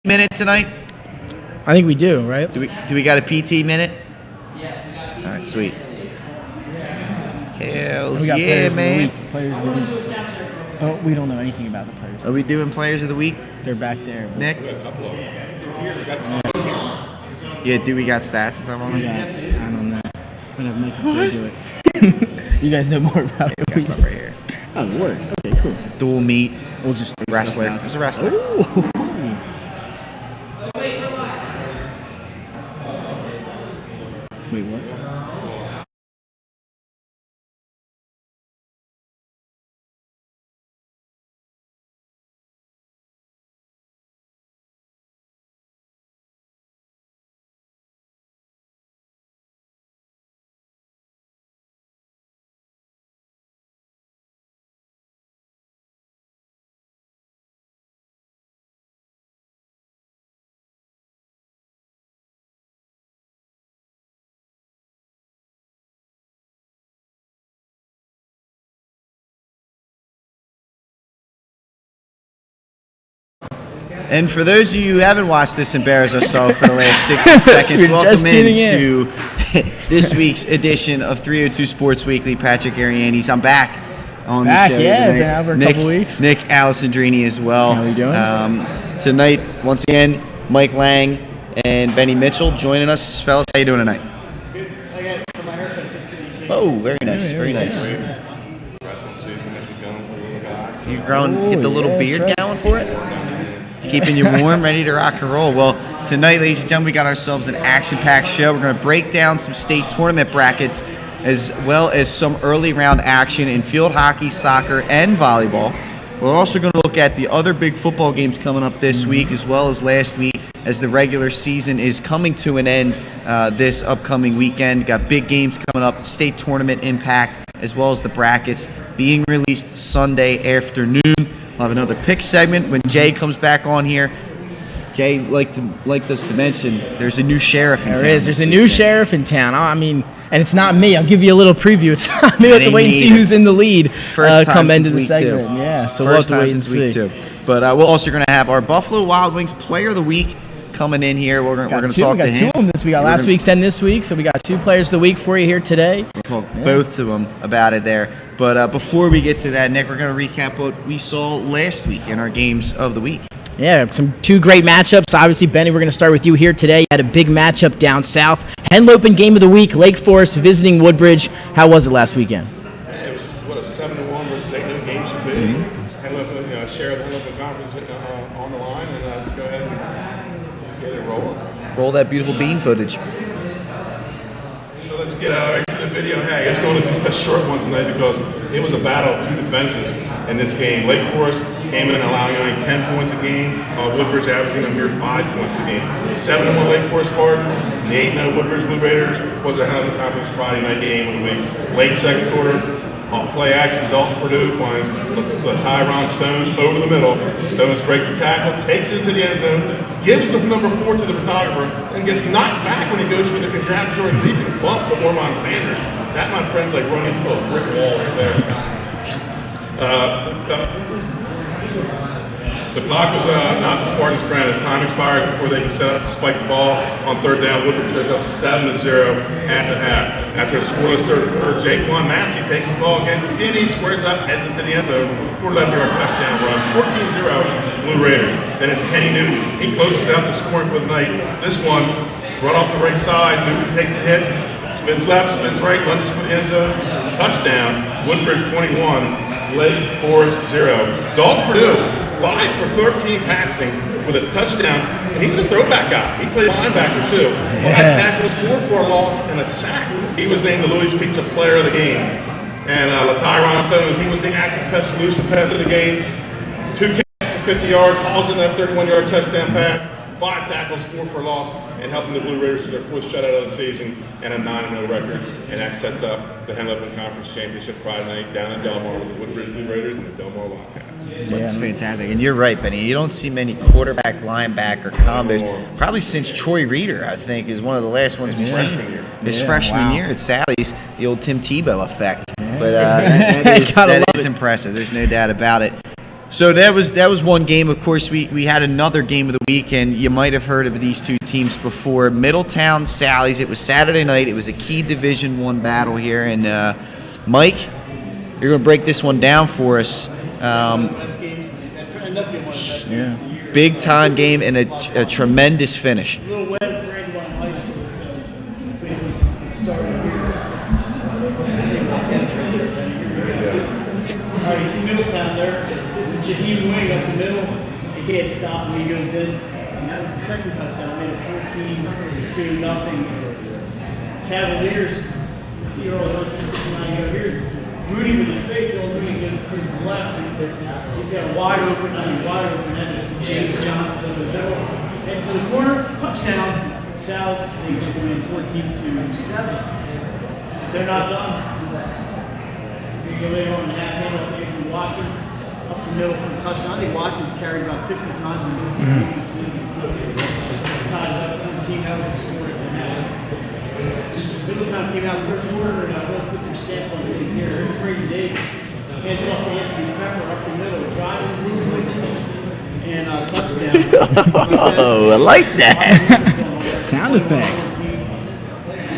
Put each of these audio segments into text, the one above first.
minute tonight? I think we do, right? Do we got a PT minute? All right, sweet. Hell We got yeah, man. Players of the week. But we don't know anything about the players. Are we doing players of the week? They're back there. Nick? Yeah, do we got stats and stuff on them? I don't know. I'm going to have Mikey do it. You guys know more about it. We got stuff right here. Oh, word. Okay, cool. Dual meet. We'll just Wrestler. There's a wrestler. Ooh. Wait, what? And for those of you who haven't watched this embarrass ourselves for the last 60 seconds, welcome into this week's edition of 302 Sports Weekly. Patrick Arianes. I'm back on the show. Yeah, tonight. been out for a couple weeks. Nick Alessandrini as well. How are you doing? Tonight, once again, Mike Lang and Benny Mitchell joining us. Fellas, how you doing tonight? Oh, very nice, very nice. Wrestling season has begun for little guys. You get the little beard going for it? It's keeping you warm, ready to rock and roll. Well, tonight, ladies and gentlemen, we got ourselves an action-packed show. We're going to break down some state tournament brackets as well as some early round action in field hockey, soccer, and volleyball. We're also going to look at the other big football games coming up this week as well as last week as the regular season is coming to an end this upcoming weekend. Got big games coming up, state tournament impact, as well as the brackets being released Sunday afternoon. We'll have another pick segment when Jay comes back on here. Jay liked us to mention there's a new sheriff in town. There is. There's a new sheriff in town. I mean, and it's not me. I'll give you a little preview. It's not me. We'll have to wait and see who's in the lead. First time come since into the week segment. 2. Yeah, so First we'll have time to since wait week and 2. see. But we're also going to have our Buffalo Wild Wings Player of the Week coming in here. We're going to talk to him. We got 2 of them this week. We got last week's and this week, so we got 2 players of the week for you here today. We'll talk both of them about it there. But before we get to that, Nick, we're going to recap what we saw last week in our games of the week. Yeah, 2 great matchups. Obviously, Benny, we're going to start with you here today. You had a big matchup down south. Henlopen game of the week, Lake Forest visiting Woodbridge. How was it last weekend? It was, a 7-1 versus 8-0 game should be. Henlopen, share the Henlopen Conference on the line, and let's go ahead and let's get it rolling. Roll that beautiful bean footage. So let's get right to the video. Hey, it's going to be a short one tonight because it was a battle of 2 defenses in this game. Lake Forest came in allowing only 10 points a game. Woodbridge averaging a mere 5 points a game. 7-1 Lake Forest Spartans. The 8-0 Woodbridge Blue Raiders was a Henlopen Conference Friday night game of the week. Late second quarter, off play action, Dalton Purdue finds the Tyron Stones over the middle. Stones breaks the tackle, takes it to the end zone, gives the number 4 to the photographer, and gets knocked back when he goes for the congratulatory leaping bump to Ormond Sanders. That, my friend's like running into a brick wall right there. The clock was not the Spartans' friend as time expires before they can set up to spike the ball on third down. Woodbridge goes up 7-0 at the half. After a scoreless third quarter, Jaquan Massey takes the ball, gets skinny, squares up, heads into the end zone for 11-yard touchdown run. 14-0 Blue Raiders. Then it's Kenny Newton. He closes out the scoring for the night. This one, run off the right side. Newton takes the hit, spins left, spins right, lunges for the end zone. Touchdown. Woodbridge 21, Lake Forest 0. Dalton Purdue 5 for 13 passing with a touchdown, and he's a throwback guy. He played linebacker too. 5 tackles, 4 for a loss, and a sack. He was named the Louis Pizza Player of the Game. And Tyron Stones, he was the active elusive pass of the game. 2 catches for 50 yards, hauls in that 31-yard touchdown pass. 5 tackles, 4 for a loss, and helping the Blue Raiders to their 4th shutout of the season and a 9-0 record. And that sets up the Henlopen Conference Championship Friday night down in Delmar with the Woodbridge Blue Raiders and the Delmar Wildcats. That's fantastic. And you're right, Benny. You don't see many quarterback, linebacker combos. Probably since Troy Reeder, I think, is one of the last ones we've seen. His freshman year at Sally's, the old Tim Tebow effect. But that is impressive. There's no doubt about it. So that was one game. Of course, we had another game of the week, and you might have heard of these two teams before. Middletown Sallies. It was Saturday night. It was a key Division I battle here, and Mike, you're going to break this one down for us. Yeah. Big time game and a tremendous finish. A little wet at Brandywine High School, so let's wait till it started here. All right, you see Middletown there. This is Jaheim Wing up the middle. He can't stop when he goes in. And that was the second touchdown. Made it 14-0. Cavaliers. You see Earl Jones 259 go. Here's Moody with the fake. Dylan Moody goes to his left. He's got a wide open. That is James Johnson in the middle. And to the corner, touchdown. Sal's. They get to win 14-7. They're not done. You go later on in the half handle, Anthony Watkins up the middle for a touchdown. I think Watkins carried about 50 times in this game. He was busy. Tied up 14. That was the score at the half. Middletown came out in the third quarter, and I want to put their stamp on it. He's here. Here's Brady Davis. Hands off to Anthony Pepper up the middle. Driving and touchdown. Oh, I like that. Sound effects.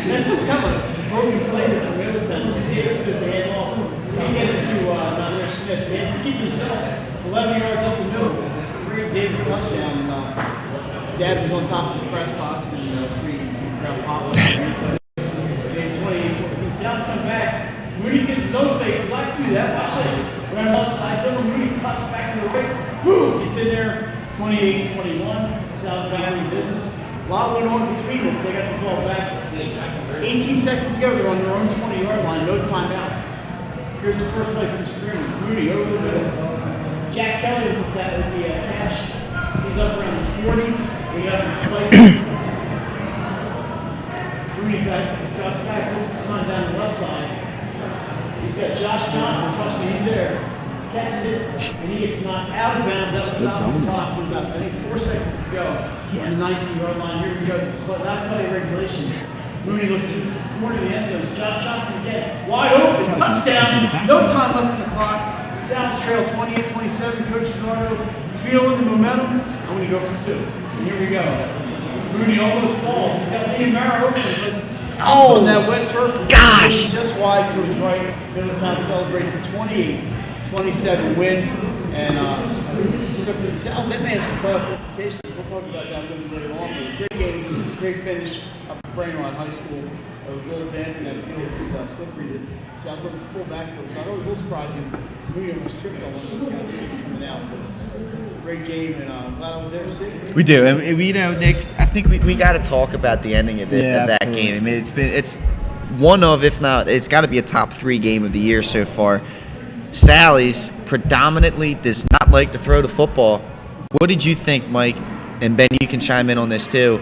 That's what's coming. Broken play for Middletown. Davis goes the hand off. Can't get it to Nadir Smith. Man, he keeps himself 11 yards up the middle. Brady Davis touchdown. Dad was on top of the press box and pretty crowd pop. 28-14. South's come back. Moody gets his own fake. He's like, do that. Watch this. Run left side. Dylan Moody cuts back to the right. Boom! It's in there. 28-21. South's back in business. A lot went on between this. They got the ball back. 18 seconds to go. They're on their own 20-yard line. No timeouts. Here's the first play from the screen. Moody over the middle. Jack Kelly with the catch. He's up around 40. We got the spike. Moody back. Josh back. Puts the sign down the left side. He's got Josh Johnson. Trust me, he's there. Catches it, and he gets knocked out of bounds. That was stopped the clock with about, I think, 4 seconds to go on the 19-yard line. Here we go. Last play of regulation. Mooney looks in the corner of the end zone. It's Josh Johnson again. Wide open. Touchdown. No time left on the clock. South's trail 28-27. Coach Gerardo feeling the momentum. I'm going to go for 2. And here we go. Mooney almost falls. He's got Liam Mara open, but on that wet turf. Gosh. Just wide to his right. Middletown celebrates a 28-27 win. And so for the South, that may have some playoff implications. We'll talk about that a little bit later on. But a great game, great finish up at Brandywine High School. It was a little damp, and that field was slippery. The South went full backflip, so I thought it was a little surprising. We almost tripped on one of those guys coming out. But great game, and I'm glad I was there to see it. We do, and we, Nick. I think we got to talk about the ending of, of that game. I mean, it's one of, if not, it's got to be a top 3 game of the year so far. Sally's predominantly does not like to throw the football. What did you think, Mike? And Ben, you can chime in on this too.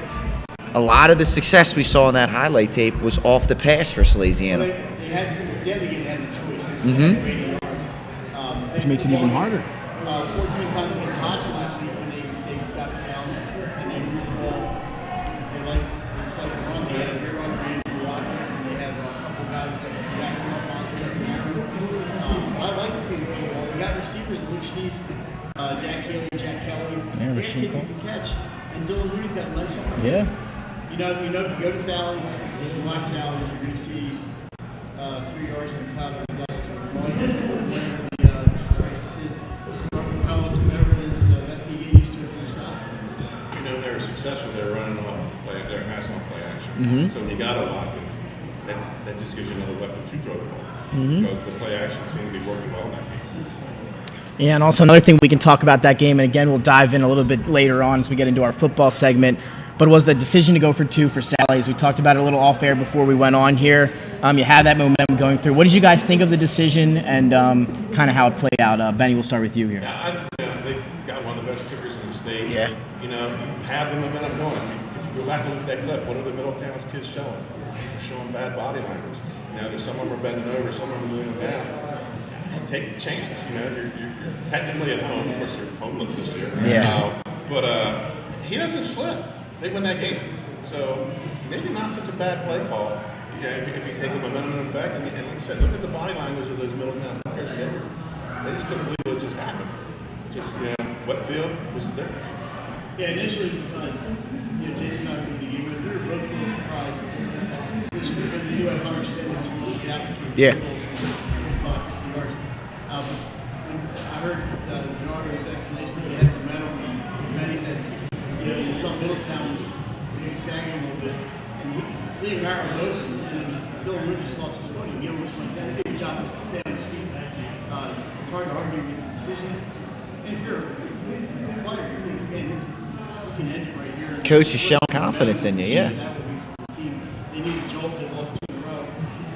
A lot of the success we saw in that highlight tape was off the pass for Salesiana. They had no choice. Which makes it even harder. 14 times against Hodgson last week when they got down and they moved the ball. They like to run. They had a great run for Andrew Watkins, and they have a couple of guys that back them up onto it. I'd like to see the ball. We got receivers, Luke Schneese, Jack Kelly. Yeah, They got kids who can catch. And Dylan Moody's got a nice arm. Yeah. You know, if you go to Sally's, you watch Sally's, you're going to see 3 yards in the cloud of dust. Whatever the surfaces, rubber pellets, whatever it is, that's what you get used to from your South. You know, they were successful. They were running off play, they're passing off play action. So when you got a Watkins, that just gives you another weapon to throw the ball. Because the play action seemed to be working well in that game. Yeah, and also another thing we can talk about that game, and again, we'll dive in a little bit later on as we get into our football segment, but was the decision to go for 2 for Sally's. We talked about it a little off air before we went on here. You had that momentum going through. What did you guys think of the decision and kind of how it played out? Benny, we'll start with you here. Yeah, they got one of the best kickers in the state. Yeah. You know, have the momentum going. If you go back and look at that clip, what are the Middletown's kids showing? They're showing bad body language. You know, some of them are bending over, some of them are moving down. Take the chance. You know, you're technically at home. Of course, you're homeless this year. Yeah. But he doesn't slip. They win that game. So maybe not such a bad play call. Yeah, if you take the momentum effect, and like I said, look at the body language of those Middletown players. They just couldn't believe what just happened. Just, wet field was the difference. Yeah, initially, Jason and I were begin with, we were both a little surprised at the decision because they do have Hunter Simmons who can advocate Yeah. goals from 45, 50 yards. I heard DiNardo's explanation that he had momentum, and then he said, you saw Middletown was sagging a little bit, and Lee Mara was open, and Dylan Luke just lost his footing. He almost went down. I think your job is to stay on his feet. It's hard to argue with the decision. And if you're a player, you're thinking, man, you can end it right here. Coach is showing confidence in you, yeah. That would be for the team. They need a jolt. They lost 2 in a row.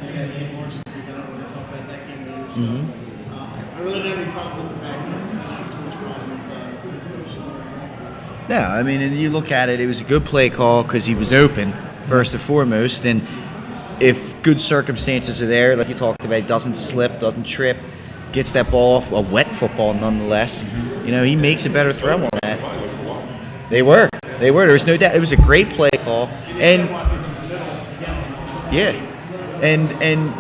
And they got St. Lawrence. We're going to talk about that game later. So I really don't have any problem looking back. Too much problem with Coach. No, I mean, and you look at it, it was a good play call because he was open, first and foremost. And if good circumstances are there, like you talked about, doesn't slip, doesn't trip, gets that ball off, a wet football nonetheless, he makes a better throw on that. They were. There was no doubt. It was a great play call. And yeah. And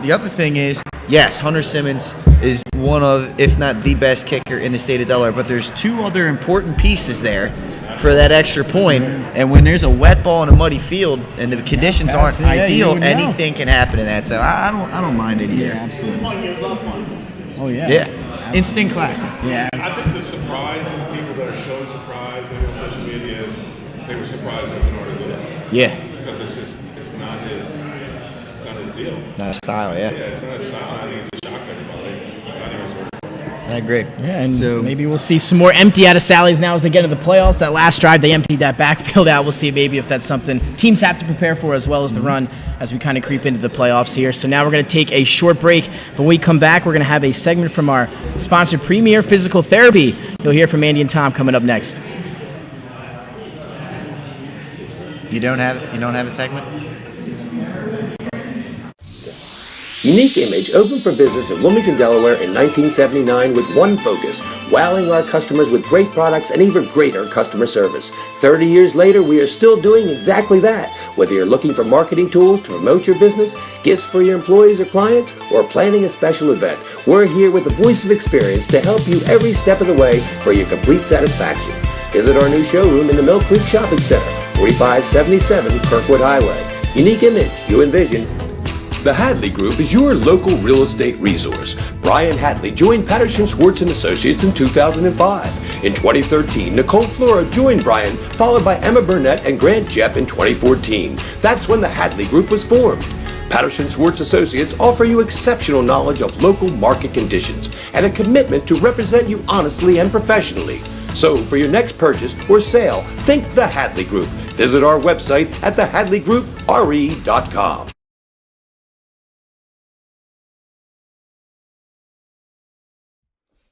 the other thing is, yes, Hunter Simmons is one of, if not the best kicker in the state of Delaware, but there's 2 other important pieces there for that extra point. And when there's a wet ball in a muddy field and the conditions aren't ideal, anything can happen in that. So I don't mind it either. Yeah, absolutely. It was a lot of fun. Oh, yeah. Yeah. Instant classic. Yeah. I think the surprise and the people that are showing surprise maybe on social media is they were surprised that Bernardo did it. Yeah. Because it's not his deal. Not a style, Yeah, it's not his style. I think it just shocked everybody. I think it was very I agree. Yeah, and so maybe we'll see some more empty out of Sally's now as they get into the playoffs. That last drive, they emptied that backfield out. We'll see maybe if that's something teams have to prepare for as well as the run as we kind of creep into the playoffs here. So now we're going to take a short break. But when we come back, we're going to have a segment from our sponsor, Premier Physical Therapy. You'll hear from Andy and Tom coming up next. you don't have a segment? Unique Image opened for business in Wilmington, Delaware in 1979 with one focus, wowing our customers with great products and even greater customer service. 30 years later, we are still doing exactly that. Whether you're looking for marketing tools to promote your business, gifts for your employees or clients, or planning a special event, we're here with the voice of experience to help you every step of the way for your complete satisfaction. Visit our new showroom in the Mill Creek Shopping Center, 4577 Kirkwood Highway. Unique Image, you envision. The Hadley Group is your local real estate resource. Brian Hadley joined Patterson Schwartz & Associates in 2005. In 2013, Nicole Flora joined Brian, followed by Emma Burnett and Grant Jepp in 2014. That's when the Hadley Group was formed. Patterson Schwartz Associates offer you exceptional knowledge of local market conditions and a commitment to represent you honestly and professionally. So for your next purchase or sale, think the Hadley Group. Visit our website at thehadleygroup.re.com.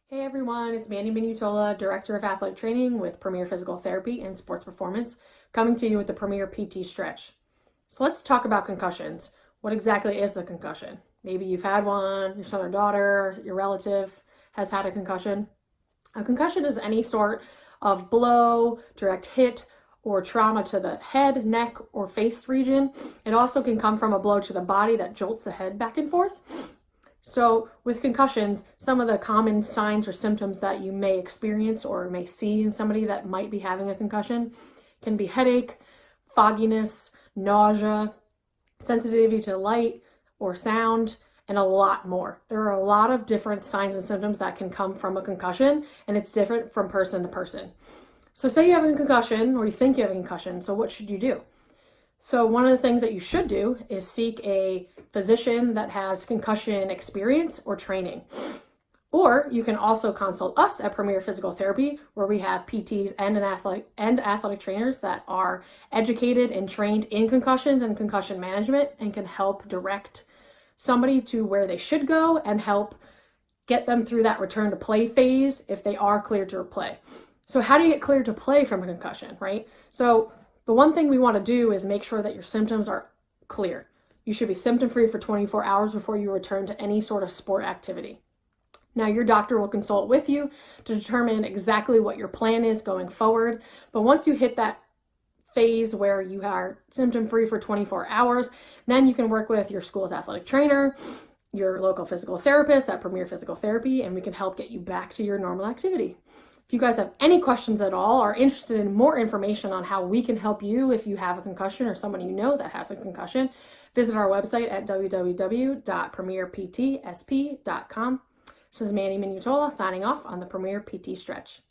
Hey everyone, it's Mandy Minutola, Director of Athletic Training with Premier Physical Therapy and Sports Performance, coming to you with the Premier PT Stretch. So let's talk about concussions. What exactly is the concussion? Maybe you've had one, your son or daughter, your relative has had a concussion. A concussion is any sort of blow, direct hit, or trauma to the head, neck, or face region. It also can come from a blow to the body that jolts the head back and forth. So with concussions, some of the common signs or symptoms that you may experience or may see in somebody that might be having a concussion can be headache, fogginess, nausea, sensitivity to light or sound, and a lot more. There are a lot of different signs and symptoms that can come from a concussion, and it's different from person to person. So say you have a concussion or you think you have a concussion, so what should you do? So one of the things that you should do is seek a physician that has concussion experience or training. Or you can also consult us at Premier Physical Therapy, where we have PTs and athletic trainers that are educated and trained in concussions and concussion management and can help direct somebody to where they should go and help get them through that return to play phase if they are cleared to play. So how do you get cleared to play from a concussion, right? So the one thing we want to do is make sure that your symptoms are clear. You should be symptom-free for 24 hours before you return to any sort of sport activity. Now, your doctor will consult with you to determine exactly what your plan is going forward. But once you hit that phase where you are symptom-free for 24 hours, then you can work with your school's athletic trainer, your local physical therapist at Premier Physical Therapy, and we can help get you back to your normal activity. If you guys have any questions at all, are interested in more information on how we can help you if you have a concussion or someone you know that has a concussion, visit our website at www.premierptsp.com. This is Manny Minutola signing off on the Premier PT Stretch.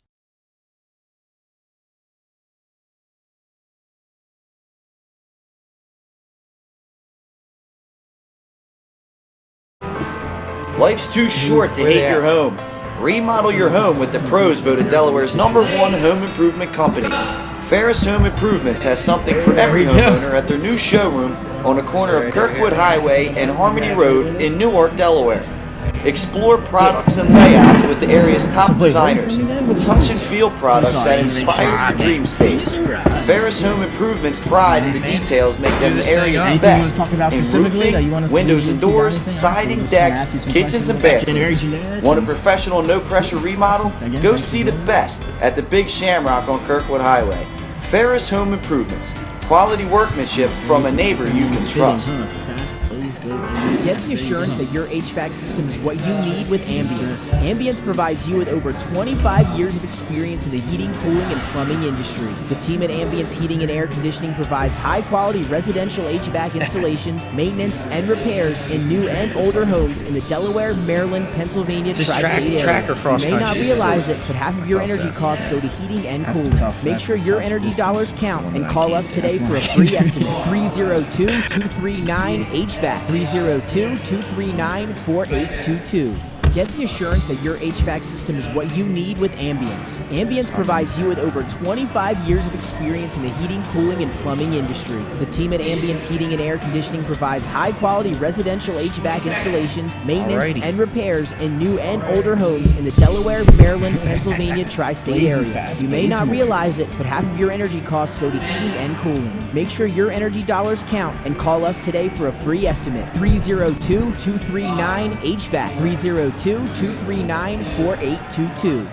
Life's too short to hate your home. Remodel your home with the pros voted Delaware's #1 home improvement company. Ferris Home Improvements has something for every homeowner at their new showroom on the corner of Kirkwood Highway and Harmony Road in Newark, Delaware. Explore products and layouts with the area's top designers. Touch and feel products that inspire your dream space. Ferris Home Improvements' pride in the details make them the area's best in roofing, windows and doors, siding, decks, kitchens, and bathrooms. Want a professional, no-pressure remodel? Go see the best at the Big Shamrock on Kirkwood Highway. Ferris Home Improvements. Quality workmanship from a neighbor you can trust. Get the assurance that your HVAC system is what you need with Ambience. Ambience provides you with over 25 years of experience in the heating, cooling, and plumbing industry. The team at Ambience Heating and Air Conditioning provides high-quality residential HVAC installations, maintenance, and repairs in new and older homes in the Delaware, Maryland, Pennsylvania, tri-state area. You may not realize it, but half of your energy costs go to heating and cooling. Make sure your energy dollars count and call us today for a free estimate. 302-239-HVAC. 302-239-4822. Get the assurance that your HVAC system is what you need with Ambience. Ambience provides you with over 25 years of experience in the heating, cooling, and plumbing industry. The team at Ambience Heating and Air Conditioning provides high-quality residential HVAC installations, maintenance, and repairs in new and older homes in the Delaware, Maryland, Pennsylvania, tri-state area. You may not realize it, but half of your energy costs go to heating and cooling. Make sure your energy dollars count and call us today for a free estimate. 302-239-HVAC. 302-239-4822.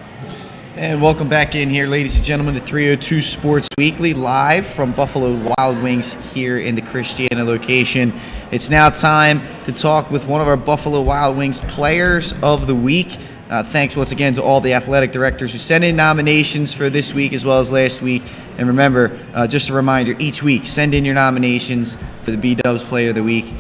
And welcome back in here, ladies and gentlemen, to 302 Sports Weekly, live from Buffalo Wild Wings here in the Christiana location. It's now time to talk with one of our Buffalo Wild Wings Players of the Week. Thanks once again to all the athletic directors who sent in nominations for this week as well as last week. And remember, just a reminder, each week, send in your nominations for the B-Dubs Player of the Week.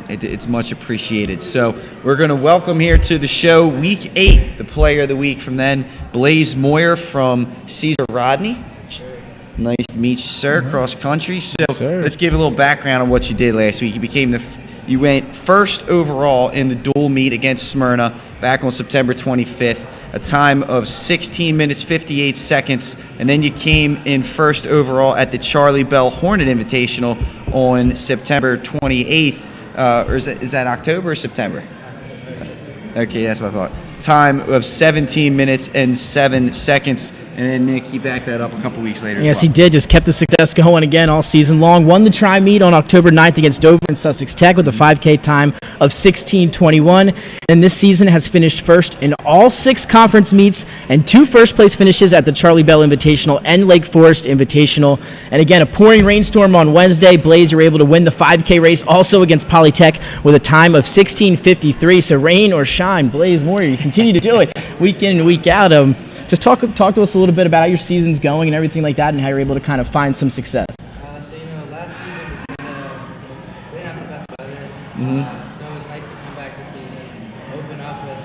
It's much appreciated. So we're going to welcome here to the show, Week 8, the Player of the Week from then, Blaze Moyer from Cesar Rodney. Nice to meet you, sir, cross country. So let's give a little background on what you did last week. You went first overall in the dual meet against Smyrna back on September 25th, a time of 16 minutes, 58 seconds, and then you came in first overall at the Charlie Bell Hornet Invitational on September 28th, or is that October or September? Okay, that's what I thought. Time of 17 minutes and 7 seconds. And then Nick, he backed that up a couple weeks later. Yes, he did. Just kept the success going again all season long. Won the tri-meet on October 9th against Dover and Sussex Tech with a 5K time of 16:21. And this season has finished first in all 6 conference meets and 2 first-place finishes at the Charlie Bell Invitational and Lake Forest Invitational. And again, a pouring rainstorm on Wednesday. Blaze, you were able to win the 5K race also against Polytech with a time of 16:53. So rain or shine, Blaze Moyer, you continue to do it week in and week out. Just talk to us a little bit about how your season's going and everything like that, and how you're able to kind of find some success. Last season we didn't have the best weather, so it was nice to come back this season, open up with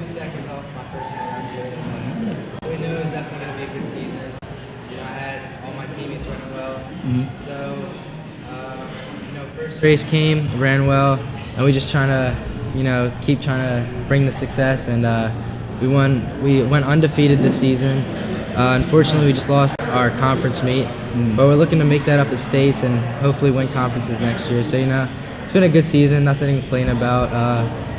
2 seconds off my personal record. So we knew it was definitely going to be a good season. I had all my teammates running well. So, first race came, ran well, and we just trying to, keep trying to bring the success, and we went undefeated this season. Unfortunately, we just lost our conference meet, but we're looking to make that up at states and hopefully win conferences next year. So, it's been a good season, nothing to complain about.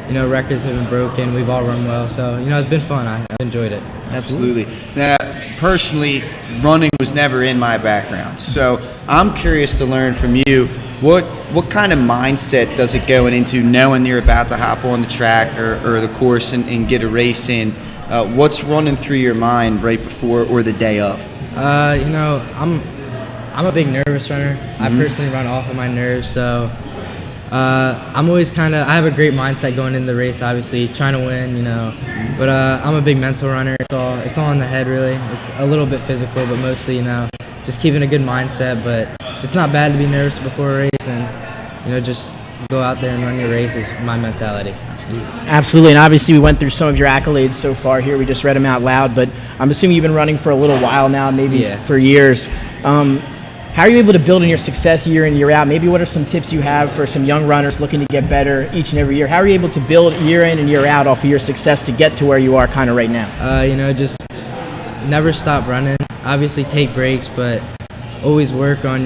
Records have been broken. We've all run well. So, it's been fun. I've enjoyed it. Absolutely. Now, personally, running was never in my background. So I'm curious to learn from you, what kind of mindset does it go into knowing you're about to hop on the track or the course and get a race in? What's running through your mind right before or the day of? I'm a big nervous runner. I personally run off of my nerves, so I'm always I have a great mindset going into the race, obviously, trying to win, But I'm a big mental runner. It's all in the head, really. It's a little bit physical, but mostly, just keeping a good mindset. But it's not bad to be nervous before a race and, just go out there and run your race is my mentality. Absolutely, and obviously we went through some of your accolades so far here. We just read them out loud, but I'm assuming you've been running for a little while now, maybe for years. How are you able to build on your success year in, year out? Maybe what are some tips you have for some young runners looking to get better each and every year? How are you able to build year in and year out off of your success to get to where you are kind of right now? Just never stop running. Obviously take breaks, but always work on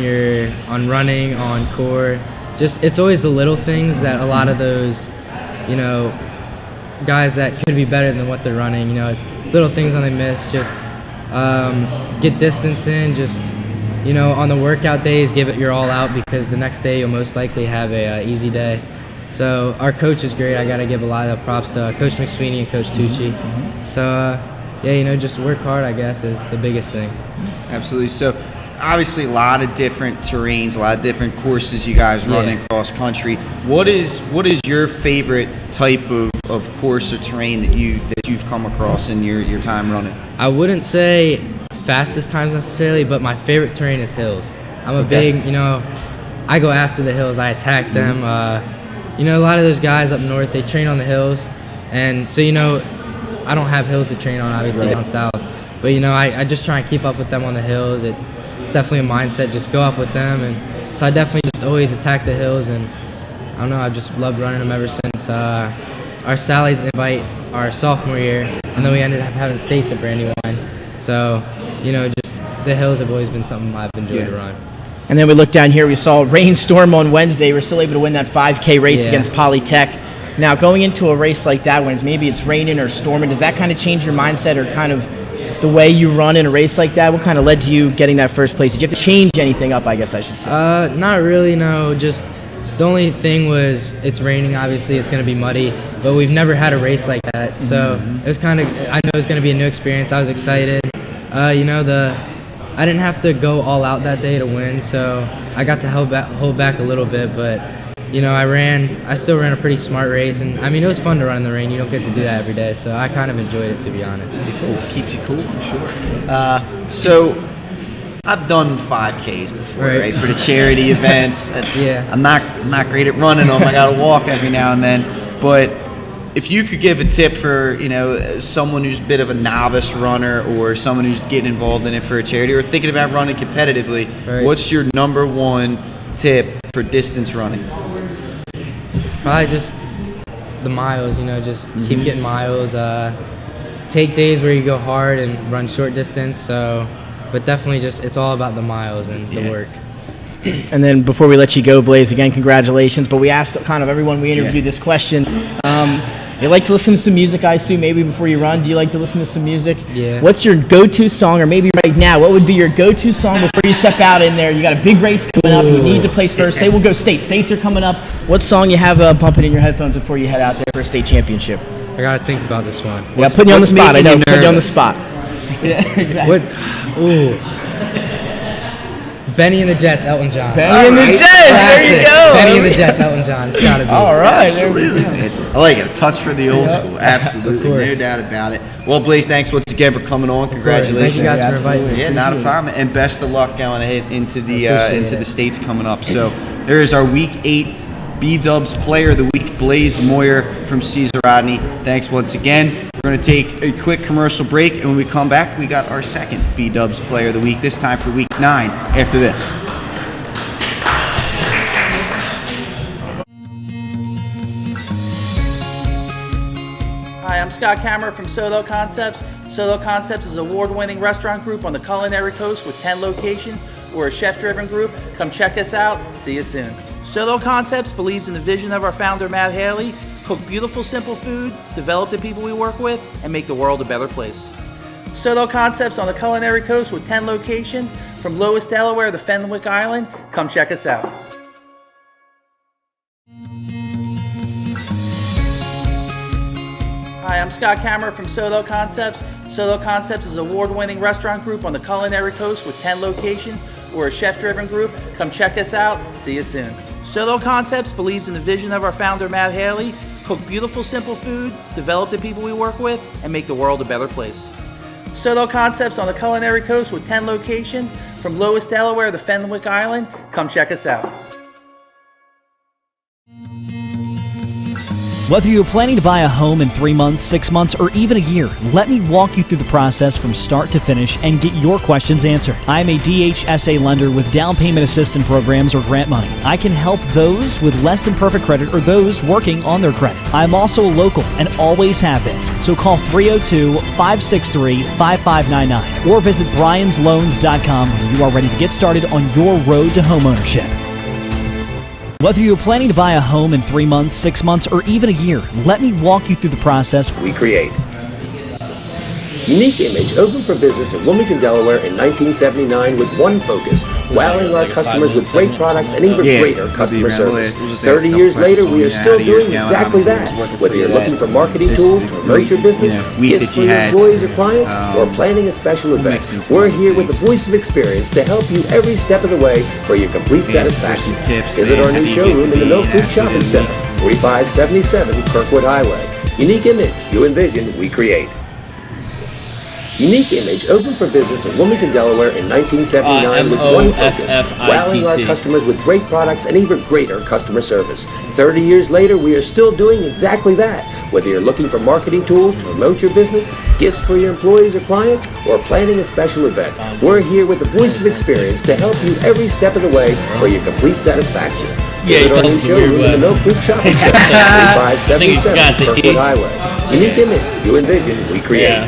running, on core. It's always the little things that a lot of those, guys that could be better than what they're running, it's little things when they miss. Just get distance in, on the workout days, give it your all out because the next day you'll most likely have a easy day. So our coach is great. I got to give a lot of props to Coach McSweeney and Coach Tucci. So, just work hard, I guess, is the biggest thing. Absolutely. So, obviously, a lot of different terrains, a lot of different courses you guys run across country. What is your favorite type of course or terrain that you've come across in your time running? I wouldn't say fastest times necessarily, but my favorite terrain is hills. I'm a big, I go after the hills. I attack them. A lot of those guys up north, they train on the hills. And so, I don't have hills to train on, obviously, down south. But, I just try and keep up with them on the hills. It's definitely a mindset, just go up with them. And so I definitely just always attack the hills. And I don't know, I've just loved running them ever since our Sally's invite our sophomore year. And then we ended up having states at Brandywine. So, just the hills have always been something I've enjoyed to run. And then we look down here, we saw rainstorm on Wednesday. We're still able to win that 5K race against Polytech. Now, going into a race like that, when maybe it's raining or storming, does that kind of change your mindset or kind of the way you run in a race like that? What kind of led to you getting that first place? Did you have to change anything up, I guess I should say? Not really, no. Just the only thing was it's raining, obviously. It's going to be muddy. But we've never had a race like that. So it was I know it was going to be a new experience. I was excited. I didn't have to go all out that day to win, so I got to hold back a little bit, but I still ran a pretty smart race, and it was fun to run in the rain. You don't get to do that every day, so I kind of enjoyed it, to be honest. Cool. Keeps you cool, I'm sure. So I've done 5Ks before, right? For the charity events. I'm not great at running them. I got to walk every now and then, but if you could give a tip for, someone who's a bit of a novice runner or someone who's getting involved in it for a charity or thinking about running competitively, what's your number one tip for distance running? Probably just the miles, keep getting miles. Take days where you go hard and run short distance. But definitely it's all about the miles and the work. And then before we let you go, Blaze, again, congratulations. But we ask kind of everyone we interview this question. You like to listen to some music, I assume, maybe before you run. Do you like to listen to some music? Yeah. What's your go-to song, or maybe right now, what would be your go-to song before you step out in there? You got a big race coming up. You need to place first. Say we'll go states. States are coming up. What song you have bumping in your headphones before you head out there for a state championship? I got to think about this one. Yeah, putting you on the spot. I know, putting you on the spot. Yeah, exactly. Benny and the Jets, Elton John. Benny and the Jets, there you go. Benny and the Jets, Elton John. It's got to be. All right. Absolutely, man. I like it. A touch for the old school. Absolutely. No doubt about it. Well, Blaze, thanks once again for coming on. Congratulations. Thank you guys for inviting me. Yeah, not a problem. And best of luck going ahead into the states coming up. So there is our Week 8 B-Dubs Player of the Week, Blaze Moyer from Cesar Rodney. Thanks once again. We're going to take a quick commercial break, and when we come back, we got our second B-Dubs Player of the Week, this time for Week 9 after this. Hi, I'm Scott Kammerer from Solo Concepts. Solo Concepts is an award-winning restaurant group on the culinary coast with 10 locations. We're a chef-driven group. Come check us out. See you soon. Solo Concepts believes in the vision of our founder, Matt Haley: cook beautiful, simple food, develop the people we work with, and make the world a better place. Solo Concepts on the culinary coast with 10 locations from Lois, Delaware to Fenwick Island. Come check us out. Hi, I'm Scott Kammerer from Solo Concepts. Solo Concepts is an award-winning restaurant group on the culinary coast with 10 locations. We're a chef-driven group. Come check us out. See you soon. Solo Concepts believes in the vision of our founder, Matt Haley: cook beautiful, simple food, develop the people we work with, and make the world a better place. Solo Concepts on the Culinary Coast with 10 locations from Lois, Delaware to Fenwick Island. Come check us out. Whether you're planning to buy a home in 3 months, 6 months, or even a year, let me walk you through the process from start to finish and get your questions answered. I am a DHSA lender with down payment assistance programs or grant money. I can help those with less than perfect credit or those working on their credit. I'm also a local and always have been. So call 302-563-5599 or visit briansloans.com when you are ready to get started on your road to homeownership. Whether you're planning to buy a home in 3 months, 6 months, or even a year, let me walk you through the process we create. Unique Image opened for business in Wilmington, Delaware in 1979 with one focus: wowing our customers with great products and even greater customer service. 30 years later, we are still doing exactly that. Whether you're looking for marketing tools to promote your business, gifts for your employees or clients, or planning a special event, we're here with the voice of experience to help you every step of the way for your complete satisfaction. Visit our new showroom in the Mill Creek Shopping Center, 3577 Kirkwood Highway. Unique Image, you envision, we create. Unique Image opened for business in Wilmington, Delaware in 1979 with one focus: wowing our customers with great products and even greater customer service. 30 years later, we are still doing exactly that. Whether you're looking for marketing tools to promote your business, gifts for your employees or clients, or planning a special event, we're here with the voice of experience to help you every step of the way for your complete satisfaction. Visit our new showroom in the Mill Creek Shopping Center, 3577 Kirkwood Highway. Unique Image, you envision, we create.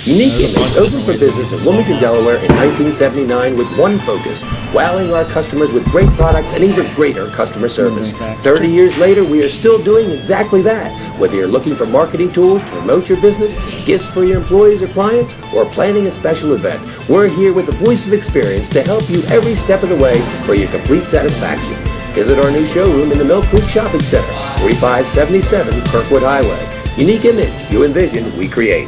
Unique Image opened for business in Wilmington, Delaware in 1979 with one focus: wowing our customers with great products and even greater customer service. 30 years later, we are still doing exactly that. Whether you're looking for marketing tools to promote your business, gifts for your employees or clients, or planning a special event, we're here with the voice of experience to help you every step of the way for your complete satisfaction. Visit our new showroom in the Mill Creek Shopping Center, 3577 Kirkwood Highway. Unique Image, you envision, we create.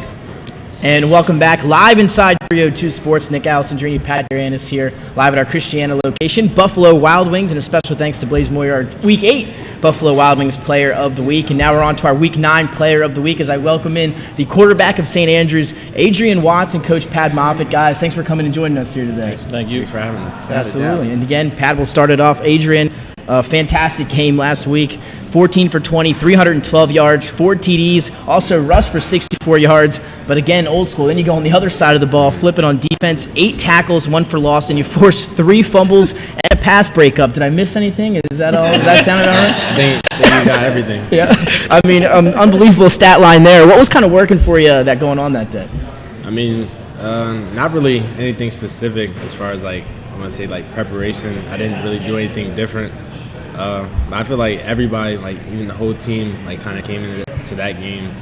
And welcome back live inside 302 Sports. Nick Alessandrini, Pat Duranis here, live at our Christiana location, Buffalo Wild Wings, and a special thanks to Blaze Moyer, our Week 8 Buffalo Wild Wings Player of the Week. And now we're on to our Week 9 Player of the Week as I welcome in the quarterback of St. Andrews, Adrian Watts, and Coach Pat Moffitt. Guys, thanks for coming and joining us here today. Thank you for having us. Absolutely. And again, Pat will start it off. Adrian, a fantastic game last week. 14 for 20, 312 yards, 4 TDs, also rushed for 64 yards. But again, old school. Then you go on the other side of the ball, flip it on defense, 8 tackles, 1 for loss, and you force 3 fumbles and a pass breakup. Did I miss anything? Is that all? Does that sound about right? I think you got everything. Yeah. I mean, unbelievable stat line there. What was kind of working for you that going on that day? I mean, not really anything specific as far as I want to say preparation. I didn't really do anything different. But I feel like everybody, even the whole team, kind of came into that game.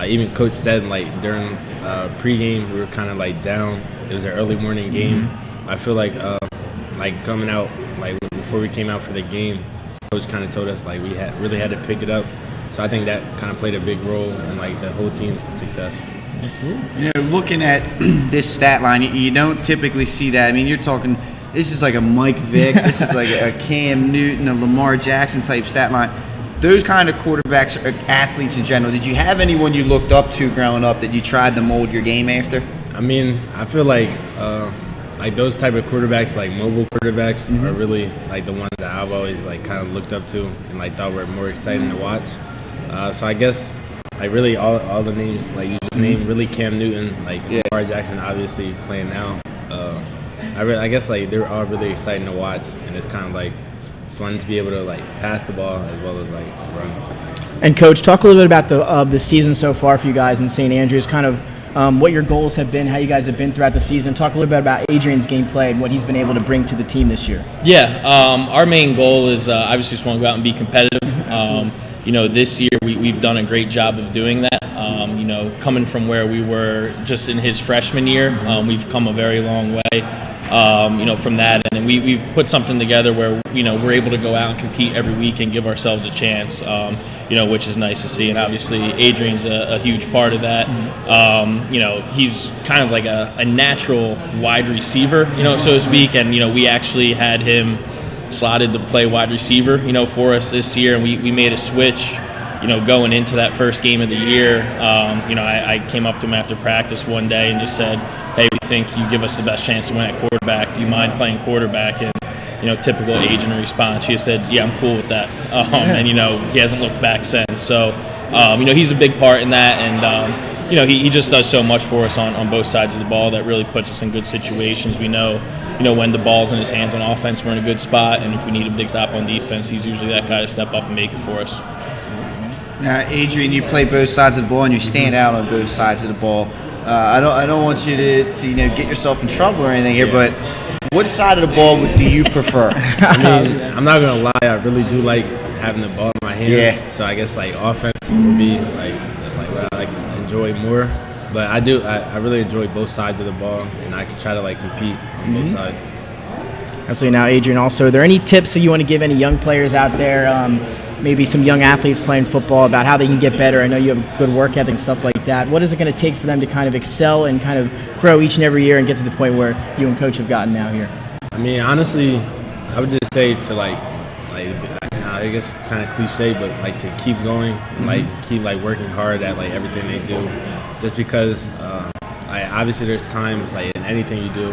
Even Coach said, during pregame, we were kind of down. It was an early morning game. Mm-hmm. I feel like coming out, before we came out for the game, Coach kind of told us we really had to pick it up. So I think that kind of played a big role in the whole team's success. You know, looking at this stat line, you don't typically see that. I mean, you're talking. This is like a Mike Vick. This is like a Cam Newton, a Lamar Jackson type stat line. Those kind of quarterbacks are athletes in general. Did you have anyone you looked up to growing up that you tried to mold your game after? I mean, I feel like those type of quarterbacks, mobile quarterbacks, are really the ones that I've always kind of looked up to and thought were more exciting to watch. So I guess really all the names you just named, really Cam Newton, Lamar Jackson, obviously playing now. I guess they're all really exciting to watch, and it's kind of fun to be able to pass the ball as well as run. And Coach, talk a little bit about the season so far for you guys in St. Andrews. Kind of what your goals have been, how you guys have been throughout the season. Talk a little bit about Adrian's gameplay and what he's been able to bring to the team this year. Yeah, our main goal is obviously just want to go out and be competitive. This year we've done a great job of doing that. Coming from where we were just in his freshman year, we've come a very long way. From that, and we've put something together where we're able to go out and compete every week and give ourselves a chance, which is nice to see. And obviously Adrian's a huge part of that. He's kind of a natural wide receiver, so to speak, and we actually had him slotted to play wide receiver, for us this year, and we made a switch, going into that first game of the year. I came up to him after practice one day and just said, hey, we think you give us the best chance to win at quarterback. Do you mind playing quarterback? And, typical Adrian response, he said, yeah, I'm cool with that. And, he hasn't looked back since. So, he's a big part in that. And, he just does so much for us on both sides of the ball that really puts us in good situations. We know, when the ball's in his hands on offense, we're in a good spot. And if we need a big stop on defense, he's usually that guy to step up and make it for us. Now, Adrian, you play both sides of the ball and you stand out on both sides of the ball. I don't want you to get yourself in trouble or anything here, but what side of the ball do you prefer? I mean, I'm not gonna lie, I really do like having the ball in my hands. Yeah. So I guess offense would be like what I enjoy more. But I really enjoy both sides of the ball, and I try to compete on both sides. Absolutely. Now, Adrian, also, are there any tips that you want to give any young players out there? Maybe some young athletes playing football about how they can get better. I know you have good work ethic and stuff like that. What is it going to take for them to kind of excel and kind of grow each and every year and get to the point where you and coach have gotten now here? I mean, honestly, I would just say to I guess kind of cliche, but to keep going and keep working hard at everything they do. Just because obviously there's times in anything you do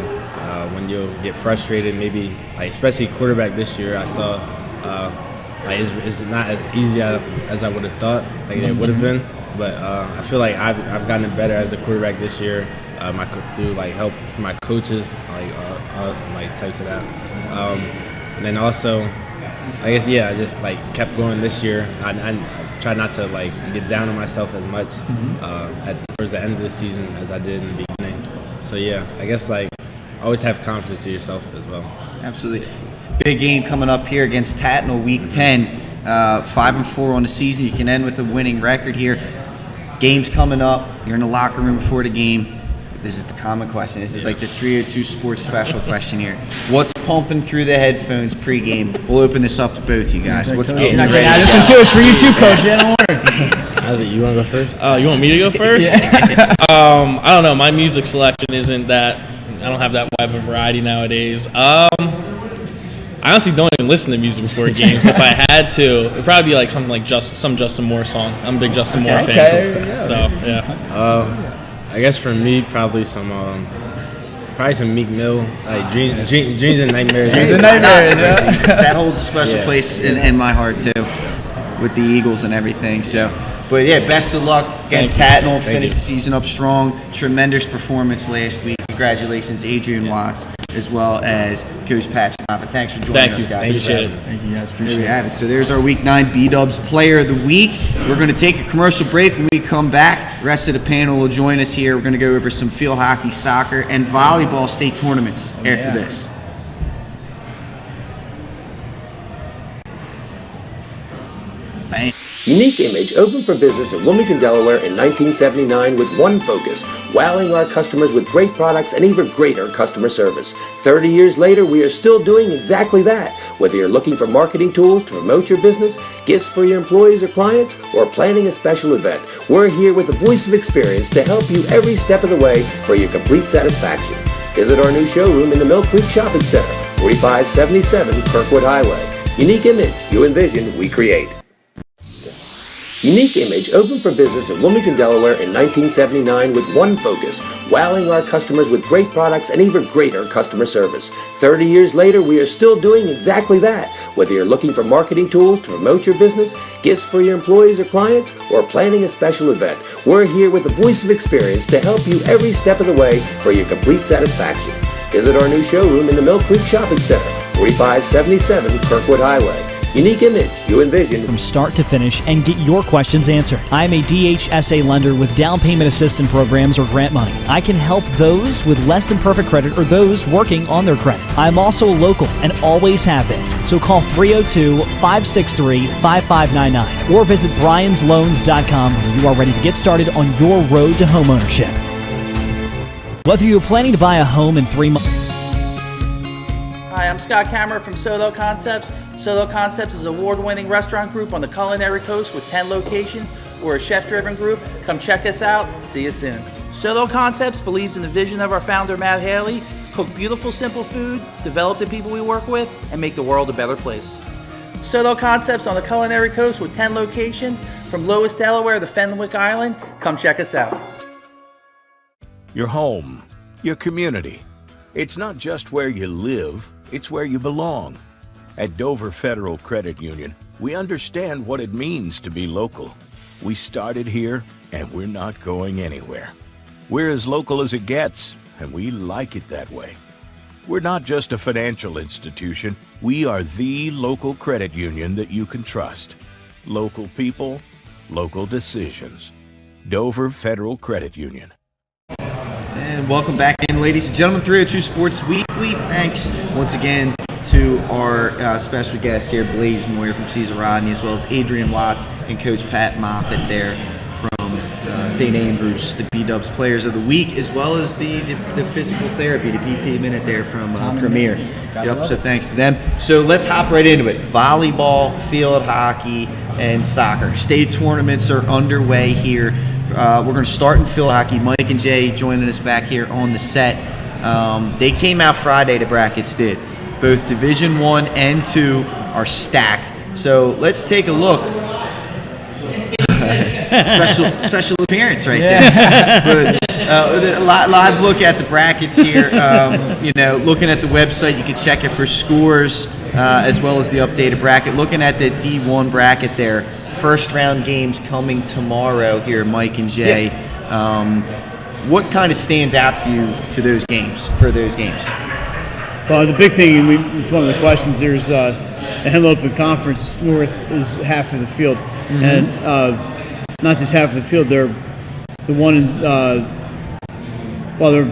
when you'll get frustrated. Maybe especially quarterback this year, I saw. It's not as easy as I would have thought it would have been, but I feel like I've gotten better as a quarterback this year. Through help from my coaches, types of that. And then also, I guess I just kept going this year. I try not to get down on myself as much towards the end of the season as I did in the beginning. So I guess always have confidence in yourself as well. Absolutely. Big game coming up here against Tatnall, Week 10. 5-4 on the season. You can end with a winning record here. Game's coming up. You're in the locker room before the game. This is the common question. This is the 302 Sports special question here. What's pumping through the headphones pregame? We'll open this up to both you guys. What's getting you ready? Listen to it. It's for you too, Coach. Don't worry. How's it? You want to go first? You want me to go first? I don't know. My music selection isn't that. I don't have that wide of a variety nowadays. I honestly don't even listen to music before games. If I had to, it'd probably be something some Justin Moore song. I'm a big Justin Moore fan. So I guess for me, probably some Meek Mill, Dreams and Nightmares. Dreams and Nightmares, that holds a special place in my heart too, with the Eagles and everything. So, but best of luck against Tatnall. Finish the season up strong. Tremendous performance last week. Congratulations, Adrian Watts, as well as Coach Patrick Moffitt. Thanks for joining us, guys. Appreciate it. Thank you, guys. There Appreciate we it. have it. So there's our Week 9 B-Dubs Player of the Week. We're going to take a commercial break. When we come back, the rest of the panel will join us here. We're going to go over some field hockey, soccer, and volleyball state tournaments after this. Bang. Unique Image opened for business in Wilmington, Delaware in 1979 with one focus, wowing our customers with great products and even greater customer service. 30 years later, we are still doing exactly that. Whether you're looking for marketing tools to promote your business, gifts for your employees or clients, or planning a special event, we're here with the voice of experience to help you every step of the way for your complete satisfaction. Visit our new showroom in the Mill Creek Shopping Center, 4577 Kirkwood Highway. Unique Image, you envision, we create. Unique Image opened for business in Wilmington, Delaware in 1979 with one focus, wowing our customers with great products and even greater customer service. 30 years later, we are still doing exactly that. Whether you're looking for marketing tools to promote your business, gifts for your employees or clients, or planning a special event, we're here with the voice of experience to help you every step of the way for your complete satisfaction. Visit our new showroom in the Mill Creek Shopping Center, 4577 Kirkwood Highway. Unique Image, you envision. From start to finish and get your questions answered. I'm a DHSA lender with down payment assistance programs or grant money. I can help those with less than perfect credit or those working on their credit. I'm also local and always have been. So call 302-563-5599 or visit briansloans.com when you are ready to get started on your road to homeownership. Whether you're planning to buy a home in 3 months. Hi, I'm Scott Kammerer from Solo Concepts. Solo Concepts is an award-winning restaurant group on the culinary coast with 10 locations. We're a chef-driven group. Come check us out. See you soon. Solo Concepts believes in the vision of our founder, Matt Haley, cook beautiful, simple food, develop the people we work with, and make the world a better place. Soto Concepts on the Culinary Coast with 10 locations from Lowes, Delaware to Fenwick Island. Come check us out. Your home, your community. It's not just where you live, it's where you belong. At Dover Federal Credit Union, we understand what it means to be local. We started here, and we're not going anywhere. We're as local as it gets, and we like it that way. We're not just a financial institution, we are the local credit union that you can trust. Local people, local decisions. Dover Federal Credit Union. And welcome back in, ladies and gentlemen, 302 Sports Weekly. Thanks once again to our special guests here, Blaze Moyer from Cesar Rodney, as well as Adrian Watts and Coach Pat Moffitt there from St. Andrews, the B-Dubs Players of the Week, as well as the physical therapy, the PT Minute there from Premier. Yep, so thanks to them. So let's hop right into it. Volleyball, field hockey, and soccer. State tournaments are underway here. We're going to start in field hockey. Mike and Jay joining us back here on the set. They came out Friday, the brackets did. Both Division I and II are stacked. So let's take a look. Special appearance right there. But, live look at the brackets here. Looking at the website, you can check it for scores as well as the updated bracket. Looking at the D1 bracket there, first round games coming tomorrow here, Mike and Jay. What kind of stands out to you for those games? Well, the big thing, and it's one of the questions, there's the Henlopen Conference North is half of the field. Mm-hmm. And not just half of the field, they're the one in,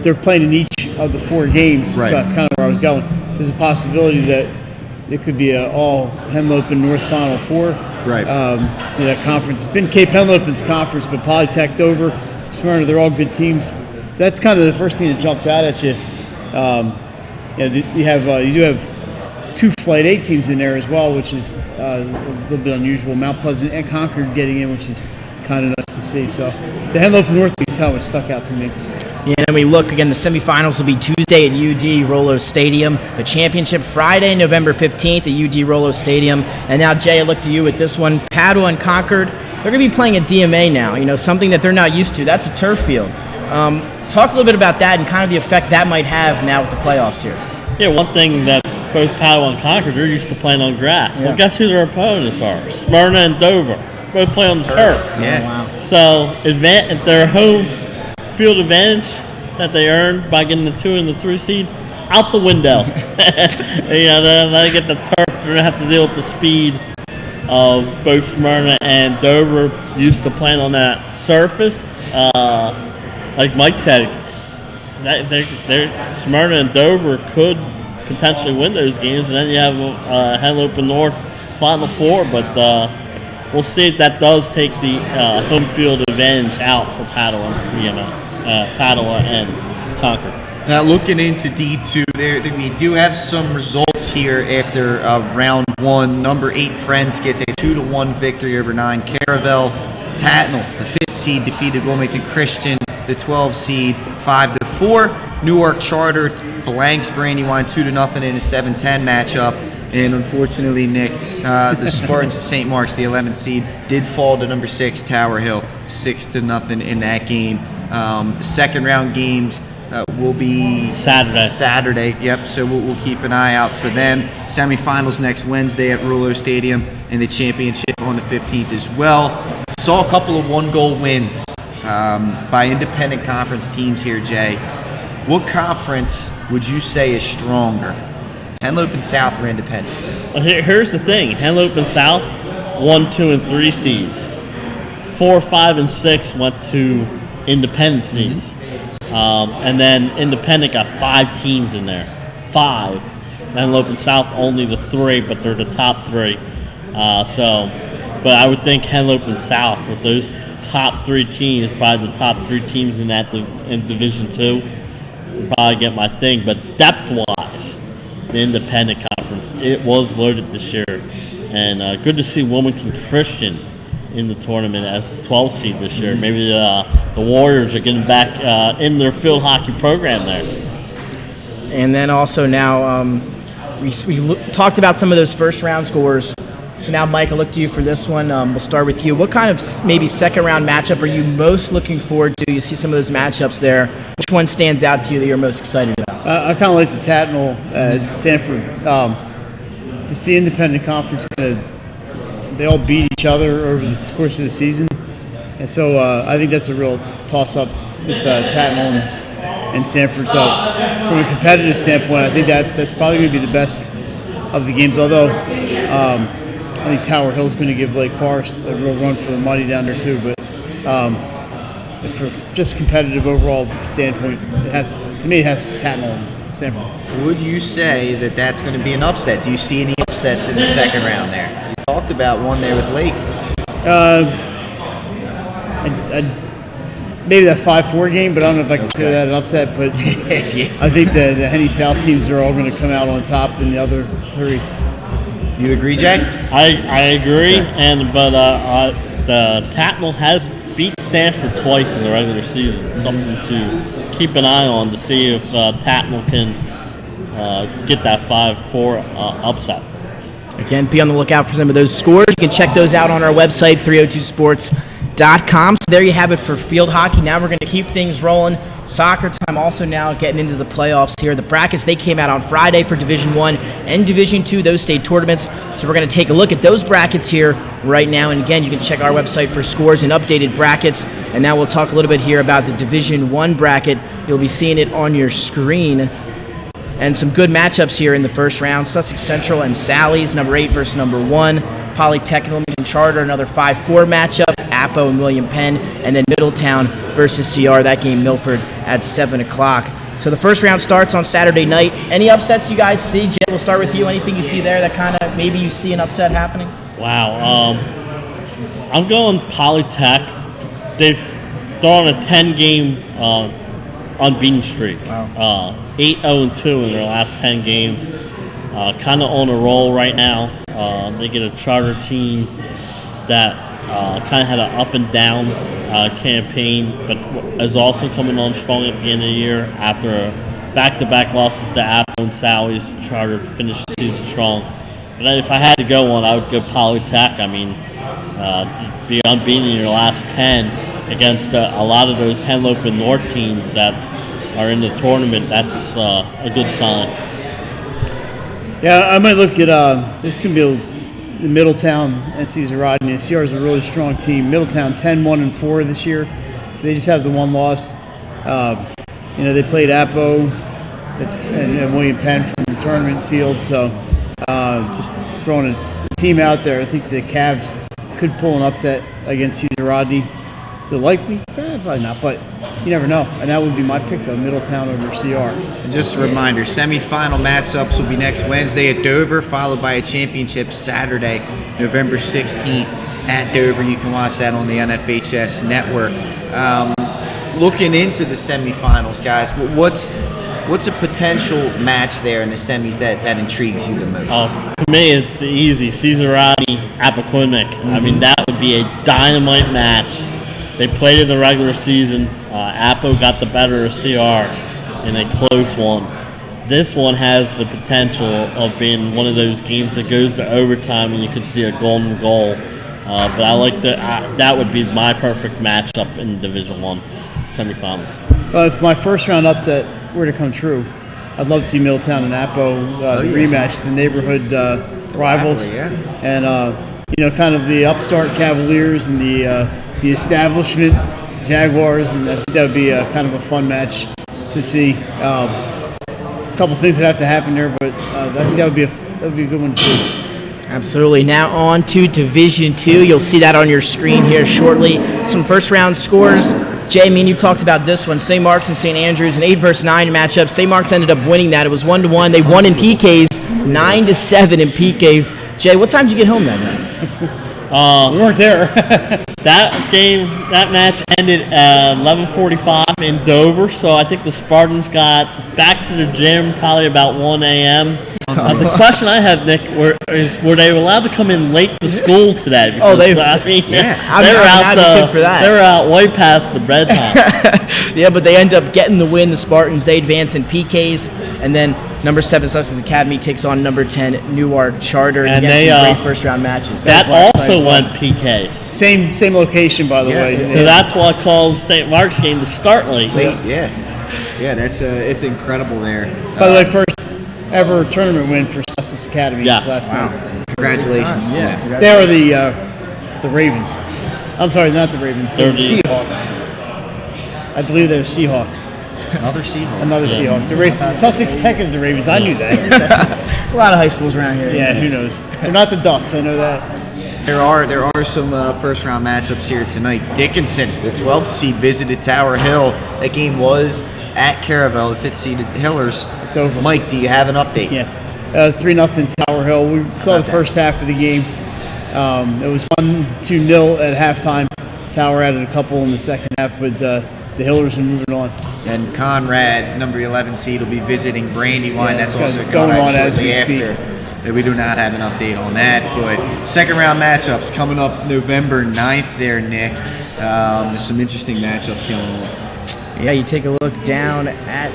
they're playing in each of the 4 games. Right. That's kind of where I was going. There's a possibility that it could be an all Henlopen North Final 4. Right. That conference. It's been Cape Henlopen's conference, but Polytech, Dover, Smyrna, they're all good teams. So that's kind of the first thing that jumps out at you. You do have 2 Flight 8 teams in there as well, which is a little bit unusual. Mount Pleasant and Concord getting in, which is kind of nice to see. So the Henlopen North is how it stuck out to me. Yeah, and we look again, the semifinals will be Tuesday at UD Rollo Stadium. The championship Friday, November 15th at UD Rollo Stadium. And now, Jay, I look to you with this one. Padua and Concord, they're going to be playing at DMA now, something that they're not used to. That's a turf field. Talk a little bit about that and kind of the effect that might have now with the playoffs here. Yeah, one thing that both Padua and Concord are used to playing on grass. Yeah. Well, guess who their opponents are? Smyrna and Dover. Both play on the turf. Yeah. Oh, wow. So their home field advantage that they earned by getting the 2 and the 3 seed out the window. They get the turf. They're going to have to deal with the speed of both Smyrna and Dover, used to playing on that surface. Like Mike said, Smyrna and Dover could potentially win those games, and then you have Henlopen North Final 4, but we'll see if that does take the home field advantage out for Padua and Concord. Now looking into D2, we do have some results here after round 1. Number 8 Friends gets a 2-1 victory over 9 Caravel. Tatnall, the 5th seed, defeated Wilmington Christian, the 12th seed, 5-4. Newark Charter blanks Brandywine 2-0 in a 7-10 matchup. And unfortunately, Nick, the Spartans of St. Mark's, the 11th seed, did fall to number 6 Tower Hill, 6-0 in that game. Second round games will be Saturday. Yep. So we'll keep an eye out for them. Semifinals next Wednesday at Rollo Stadium, and the championship on the 15th as well. Saw a couple of 1-goal wins by independent conference teams here, Jay. What conference would you say is stronger? Henlopen South or Independent? Well, here's the thing. Henlopen South, 1, 2, and 3 seeds. 4, 5, and 6 went to independent seeds. Mm-hmm. And then Independent got 5 teams in there. 5. Henlopen South only the 3, but they're the top 3. But I would think Henlopen South with those top 3 teams, probably the top 3 teams in that in Division 2, would probably get my thing. But depth-wise, the Independent Conference, it was loaded this year. And good to see Wilmington Christian in the tournament as the 12th seed this year. Maybe the Warriors are getting back in their field hockey program there. And then also now we talked about some of those first-round scores. So now, Mike, I'll look to you for this one. We'll start with you. What kind of maybe second-round matchup are you most looking forward to? You see some of those matchups there. Which one stands out to you that you're most excited about? I kind of like the Tatnall at Sanford. Just the independent conference, they all beat each other over the course of the season. And so I think that's a real toss-up with Tatnall and Sanford. So from a competitive standpoint, I think that's probably going to be the best of the games. Although I think Tower Hill's going to give Lake Forest a real run for the money down there too. But for just competitive overall standpoint, it has Tatnall and Sanford. Would you say that that's going to be an upset? Do you see any upsets in the second round there? You talked about one there with Lake. Maybe that 5-4 game, but I don't know if I consider that an upset. But Yeah. I think the Henny South teams are all going to come out on top in the other three. You agree, Jay? I agree, but the Tatnall has beat Sanford twice in the regular season. Something to keep an eye on to see if Tatnall can get that 5-4 upset. Again, be on the lookout for some of those scores. You can check those out on our website, 302sports.com. So there you have it for field hockey. Now we're going to keep things rolling. Soccer time also now getting into the playoffs here. The brackets, they came out on Friday for Division I and Division II, those state tournaments. So we're going to take a look at those brackets here right now. And again, you can check our website for scores and updated brackets. And now we'll talk a little bit here about the Division I bracket. You'll be seeing it on your screen. And some good matchups here in the first round. Sussex Central and Sally's, number 8 versus number 1. Polytech and Wilmington Charter, another 5-4 matchup. Appo and William Penn. And then Middletown versus CR. That game, Milford, at 7 o'clock. So the first round starts on Saturday night. Any upsets you guys see? Jay, we'll start with you. Anything you see there that kind of maybe you see an upset happening? Wow. I'm going Polytech. They're on a 10-game unbeaten streak. Wow. 8-0-2 in their last 10 games. Kind of on a roll right now. They get a charter team that kind of had an up and down campaign, but is also coming on strong at the end of the year after back-to-back losses to Apple and Sally's. Charter finished the season strong. But if I had to go one, I would go Polytech. I mean, to be unbeaten in your last 10 against a lot of those Henlope and North teams that are in the tournament, that's a good sign. Yeah, I might look at this is going to be the Middletown and Caesar Rodney. CR is a really strong team. Middletown 10-1-4 this year, so they just have the one loss. They played Appo and William Penn from the tournament field, so just throwing a team out there. I think the Cavs could pull an upset against Caesar Rodney. Is it likely? Probably not, but you never know. And that would be my pick, though, Middletown over CR. And just a reminder, semifinal matchups will be next Wednesday at Dover, followed by a championship Saturday, November 16th at Dover. You can watch that on the NFHS network. Looking into the semifinals, guys, what's a potential match there in the semis that intrigues you the most? For me, it's easy. Caesar Rodney, Appoquinimink. I mean, that would be a dynamite match. They played in the regular season. Appo got the better of CR in a close one. This one has the potential of being one of those games that goes to overtime and you could see a golden goal. But I like that would be my perfect matchup in Division I semifinals. Well, if my first round upset were to come true, I'd love to see Middletown and Appo rematch, the neighborhood rivals, and kind of the upstart Cavaliers and the establishment Jaguars, and I think that would be kind of a fun match to see. A couple things would have to happen there, but I think that would be a good one to see. Absolutely. Now on to Division II. You'll see that on your screen here shortly. Some first round scores. Jay, you talked about this one. St. Mark's and St. Andrews, an 8 versus 9 matchup. St. Mark's ended up winning that. It was 1-1. They won in PKs, 9-7 in PKs. Jay, what time did you get home that night? We weren't there. That match ended at 11:45 in Dover, so I think the Spartans got back to the gym probably about 1 a.m. The question I have, Nick, were they allowed to come in late to school today? Because, they were out way past the bread time. Yeah, but they end up getting the win. The Spartans, they advance in PKs, and then number 7 Sussex Academy takes on number 10 Newark Charter. And they some great first round matches. That also went PKs. Same location, by the way. So that's what calls St. Mark's game to start late. Yeah, that's it's incredible there. By the way, first ever tournament win for Sussex Academy last night. Congratulations to them. They are the Ravens. I'm sorry, not the Ravens. They're the Seahawks. I believe they're Seahawks. Another Seahawks. Another Seahawks. The Sussex Tech is the Ravens. I knew that. There's a lot of high schools around here. Yeah, who knows? They're not the Ducks. I know that. There are some first round matchups here tonight. Dickinson, the 12th seed, visited Tower Hill. That game was at Caravel, the 5th seeded Hillers. It's over. Mike, do you have an update? Yeah, 3-0 Tower Hill. We saw the first half of the game. It was 1-2-0 at halftime. Tower added a couple in the second half, with the Hillers are moving on. And Conrad, number 11 seed, will be visiting Brandywine. Yeah, that's also it's going on as we after. speak. We do not have an update on that, but second round matchups coming up November 9th there, Nick. There's some interesting matchups going on. Yeah, you take a look down at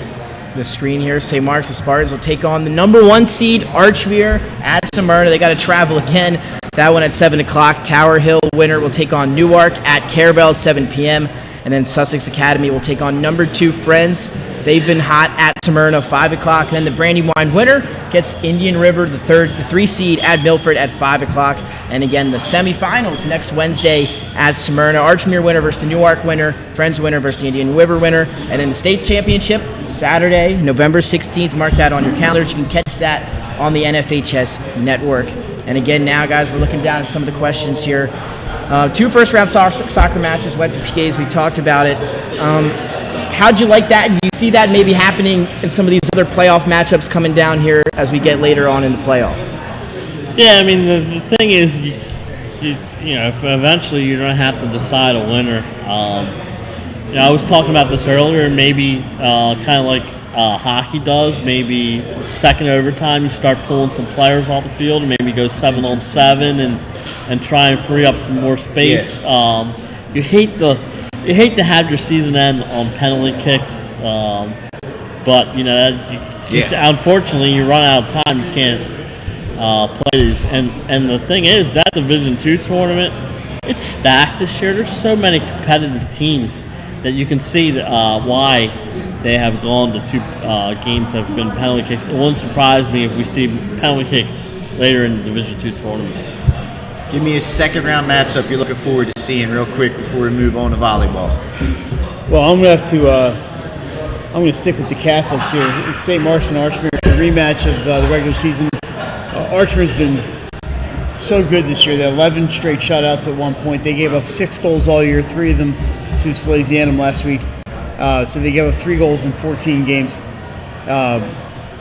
the screen here. St. Mark's, the Spartans will take on the number 1 seed, Archmere, at Smyrna. They got to travel again. That one at 7 o'clock. Tower Hill winner will take on Newark at Caravel at 7 p.m. And then Sussex Academy will take on number 2 Friends. They've been hot at Smyrna, 5 o'clock. And then the Brandywine winner gets Indian River, the 3 seed, at Milford at 5 o'clock. And again, the semifinals next Wednesday at Smyrna. Archmere winner versus the Newark winner. Friends winner versus the Indian River winner. And then the state championship, Saturday, November 16th. Mark that on your calendars. You can catch that on the NFHS network. And again, now, guys, we're looking down at some of the questions here. 2 first-round soccer matches went to PKs. We talked about it. How'd you like that? Do you see that maybe happening in some of these other playoff matchups coming down here as we get later on in the playoffs? Yeah, I mean, the thing is, you know, eventually you're going to have to decide a winner. I was talking about this earlier, maybe kind of like hockey does. Maybe second overtime, you start pulling some players off the field, and maybe go 7-on-7 and try and free up some more space. Yeah. You hate to have your season end on penalty kicks, but unfortunately you run out of time. You can't play these. And the thing is, that Division II tournament, it's stacked this year. There's so many competitive teams that you can see why they have gone to 2 games that have been penalty kicks. It wouldn't surprise me if we see penalty kicks later in the Division II tournament. Give me a second round matchup you're looking forward to seeing real quick before we move on to volleyball. Well, I'm going to have to I'm going to stick with the Catholics here. It's St. Mark's and Archmere. It's a rematch of the regular season. Archmere's been so good this year. They had 11 straight shutouts at one point. They gave up 6 goals all year, 3 of them to Salesianum last week. So they gave up 3 goals in 14 games.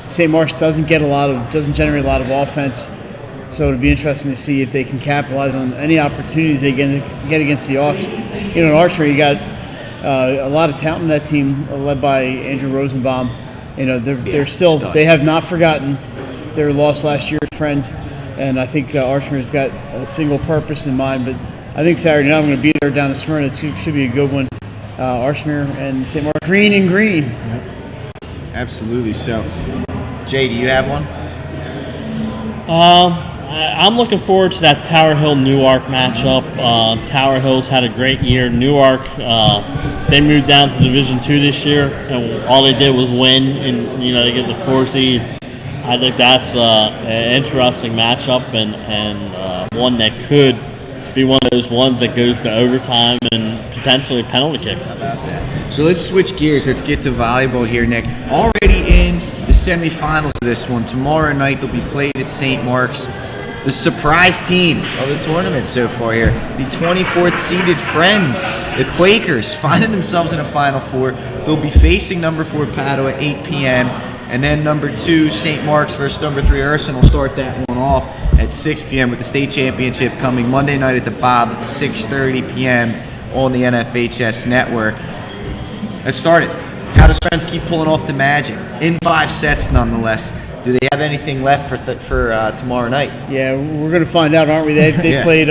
St. Mark's doesn't generate a lot of offense. So it'll be interesting to see if they can capitalize on any opportunities they get against the Hawks. In Archmere, you got a lot of talent in that team, led by Andrew Rosenbaum. They have not forgotten their loss last year at Friends, and I think Archmere's got a single purpose in mind. But I think Saturday night I'm going to be there down in Smyrna. It should be a good one. Archmere and St. Mark, green and green. Absolutely. So, Jay, do you have one? I'm looking forward to that Tower Hill Newark matchup. Tower Hill's had a great year. Newark, they moved down to Division II this year, and all they did was win, and they get the 4 seed. I think that's an interesting matchup, and one that could be one of those ones that goes to overtime and potentially penalty kicks. How about that? So let's switch gears. Let's get to volleyball here, Nick. Already in the semifinals of this one. Tomorrow night they'll be played at St. Mark's. The surprise team of the tournament so far here, the 24th seeded Friends, the Quakers, finding themselves in a Final Four. They'll be facing number 4 Padua at 8 p.m. And then number 2, St. Mark's versus number 3, Urson will start that one off at 6 p.m. with the state championship coming Monday night at the Bob, 6:30 p.m. on the NFHS network. Let's start it. How does Friends keep pulling off the magic? In 5 sets, nonetheless. Do they have anything left for tomorrow night? Yeah, we're going to find out, aren't we? They Yeah. played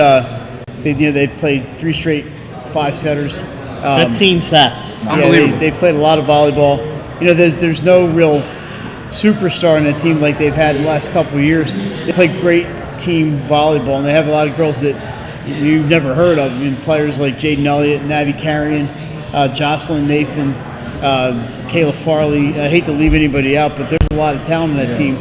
they played 3 straight 5-setters. 15 sets. Unbelievable. They played a lot of volleyball. You know, there's no real superstar in the team like they've had in the last couple of years. They play great team volleyball, and they have a lot of girls that you've never heard of. I mean, players like Jaden Elliott, Navi Carrion, Jocelyn Nathan, Kayla Farley. I hate to leave anybody out, but there's a lot of talent in that team.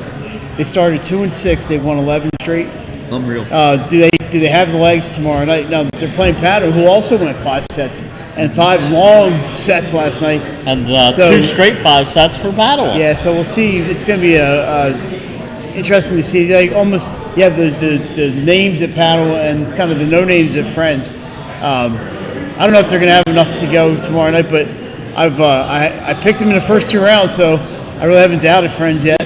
They started 2-6. They've won 11 straight. Unreal. Do they have the legs tomorrow night? No, they're playing Padua, who also went 5 sets and 5 long sets last night. And 2 straight 5 sets for Padua. Yeah, so we'll see. It's going to be interesting to see. Like almost, you have the names at Padua and kind of the no names at Friends. I don't know if they're going to have enough to go tomorrow night, but I picked them in the first 2 rounds, so I really haven't doubted Friends yet.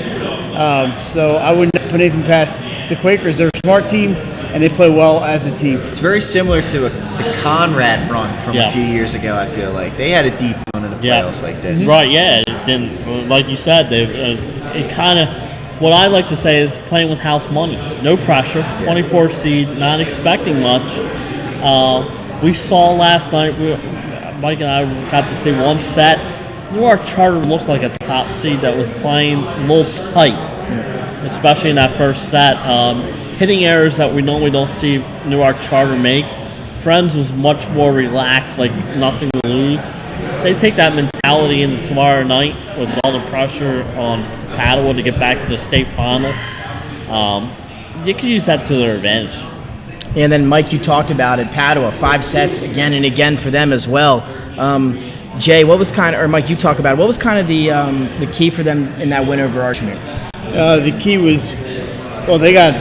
So I wouldn't put anything past the Quakers. They're a smart team, and they play well as a team. It's very similar to the Conrad run from a few years ago, I feel like. They had a deep run in the playoffs like this. Right, yeah. Then, like you said, it kind of, what I like to say is playing with house money. No pressure, 24 seed, not expecting much. We saw last night, Mike and I got to see 1 set. Newark Charter looked like a top seed that was playing a little tight, especially in that first set. Hitting errors that we normally don't see Newark Charter make. Friends was much more relaxed, like nothing to lose. They take that mentality into tomorrow night with all the pressure on Padua to get back to the state final. You can use that to their advantage. And then, Mike, you talked about it, Padua, 5 sets again and again for them as well. Jay, what was kind of, or Mike, you talk about it, what was kind of the key for them in that win over Archmere? The key was, well, they got,